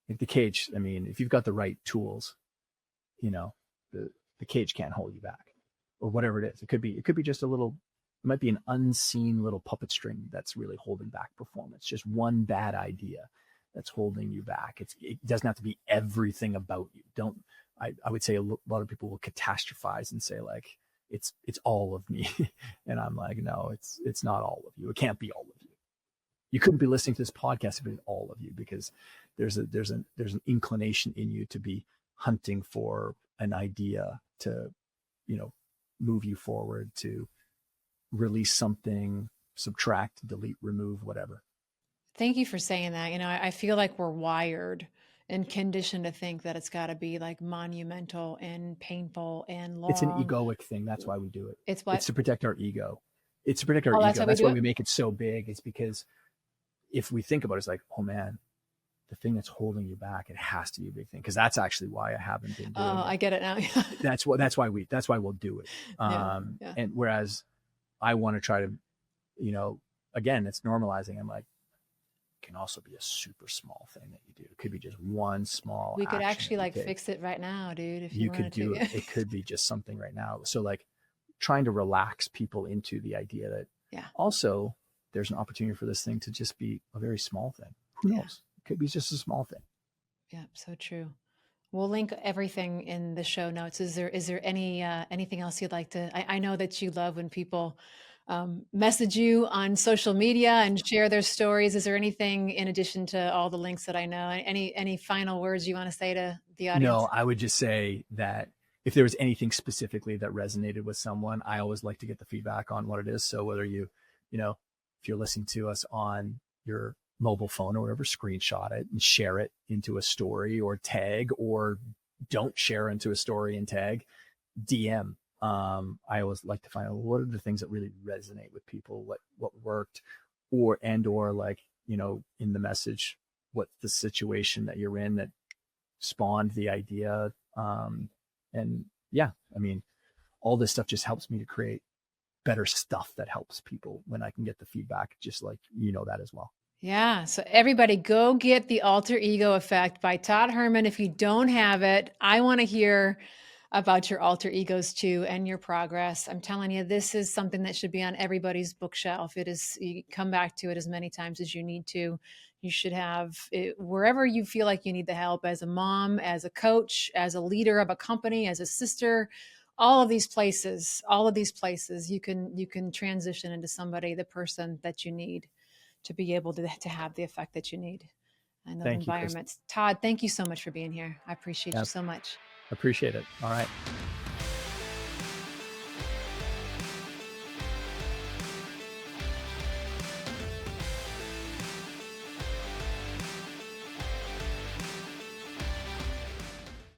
If the cage, if you've got the right tools, the cage can't hold you back, or whatever it is. It could be just it might be an unseen little puppet string that's really holding back performance. Just one bad idea that's holding you back. It doesn't have to be everything about you. I would say a lot of people will catastrophize and say like, it's all of me. And I'm like, no, it's not all of you. It can't be all of you. You couldn't be listening to this podcast if it was all of you, because there's an inclination in you to be hunting for an idea to, move you forward, to release something, subtract, delete, remove, whatever. Thank you for saying that. I feel like we're wired and conditioned to think that it's got to be like monumental and painful and long. It's an egoic thing. That's why we do it. It's what? It's to protect our ego. It's to protect our ego. That's why we make it so big. It's because if we think about it, it's like, oh man, the thing that's holding you back, it has to be a big thing. Cause that's actually why I haven't been doing it. I get it now. That's why we'll do it. Yeah. And whereas I want to try to, again, it's normalizing. I'm like, it can also be a super small thing that you do. It could be just one small. We could actually fix it right now, dude. If you could do it. It could be just something right now. So like trying to relax people into the idea that also there's an opportunity for this thing to just be a very small thing. Who knows? It could be just a small thing. Yeah, so true. We'll link everything in the show notes. Is there anything else you'd like to? I know that you love when people message you on social media and share their stories. Is there anything in addition to all the links that I know? Any final words you want to say to the audience? No, I would just say that if there was anything specifically that resonated with someone, I always like to get the feedback on what it is. So whether if you're listening to us on your mobile phone or whatever, screenshot it and share it into a story or tag, or don't share into a story and tag, DM. I always like to find out what are the things that really resonate with people, what worked, or like, in the message, what's the situation that you're in that spawned the idea. And yeah, all this stuff just helps me to create better stuff that helps people when I can get the feedback, just like, that as well. Yeah. So everybody go get The Alter Ego Effect by Todd Herman. If you don't have it, I want to hear about your alter egos too and your progress. I'm telling you, this is something that should be on everybody's bookshelf. It is, you come back to it as many times as you need to. You should have it wherever you feel like you need the help, as a mom, as a coach, as a leader of a company, as a sister. All of these places, you can transition into somebody, the person that you need to be able to have the effect that you need in those Thank you, Kristy. environments. Todd, thank you so much for being here. I appreciate you so much. Appreciate it. All right.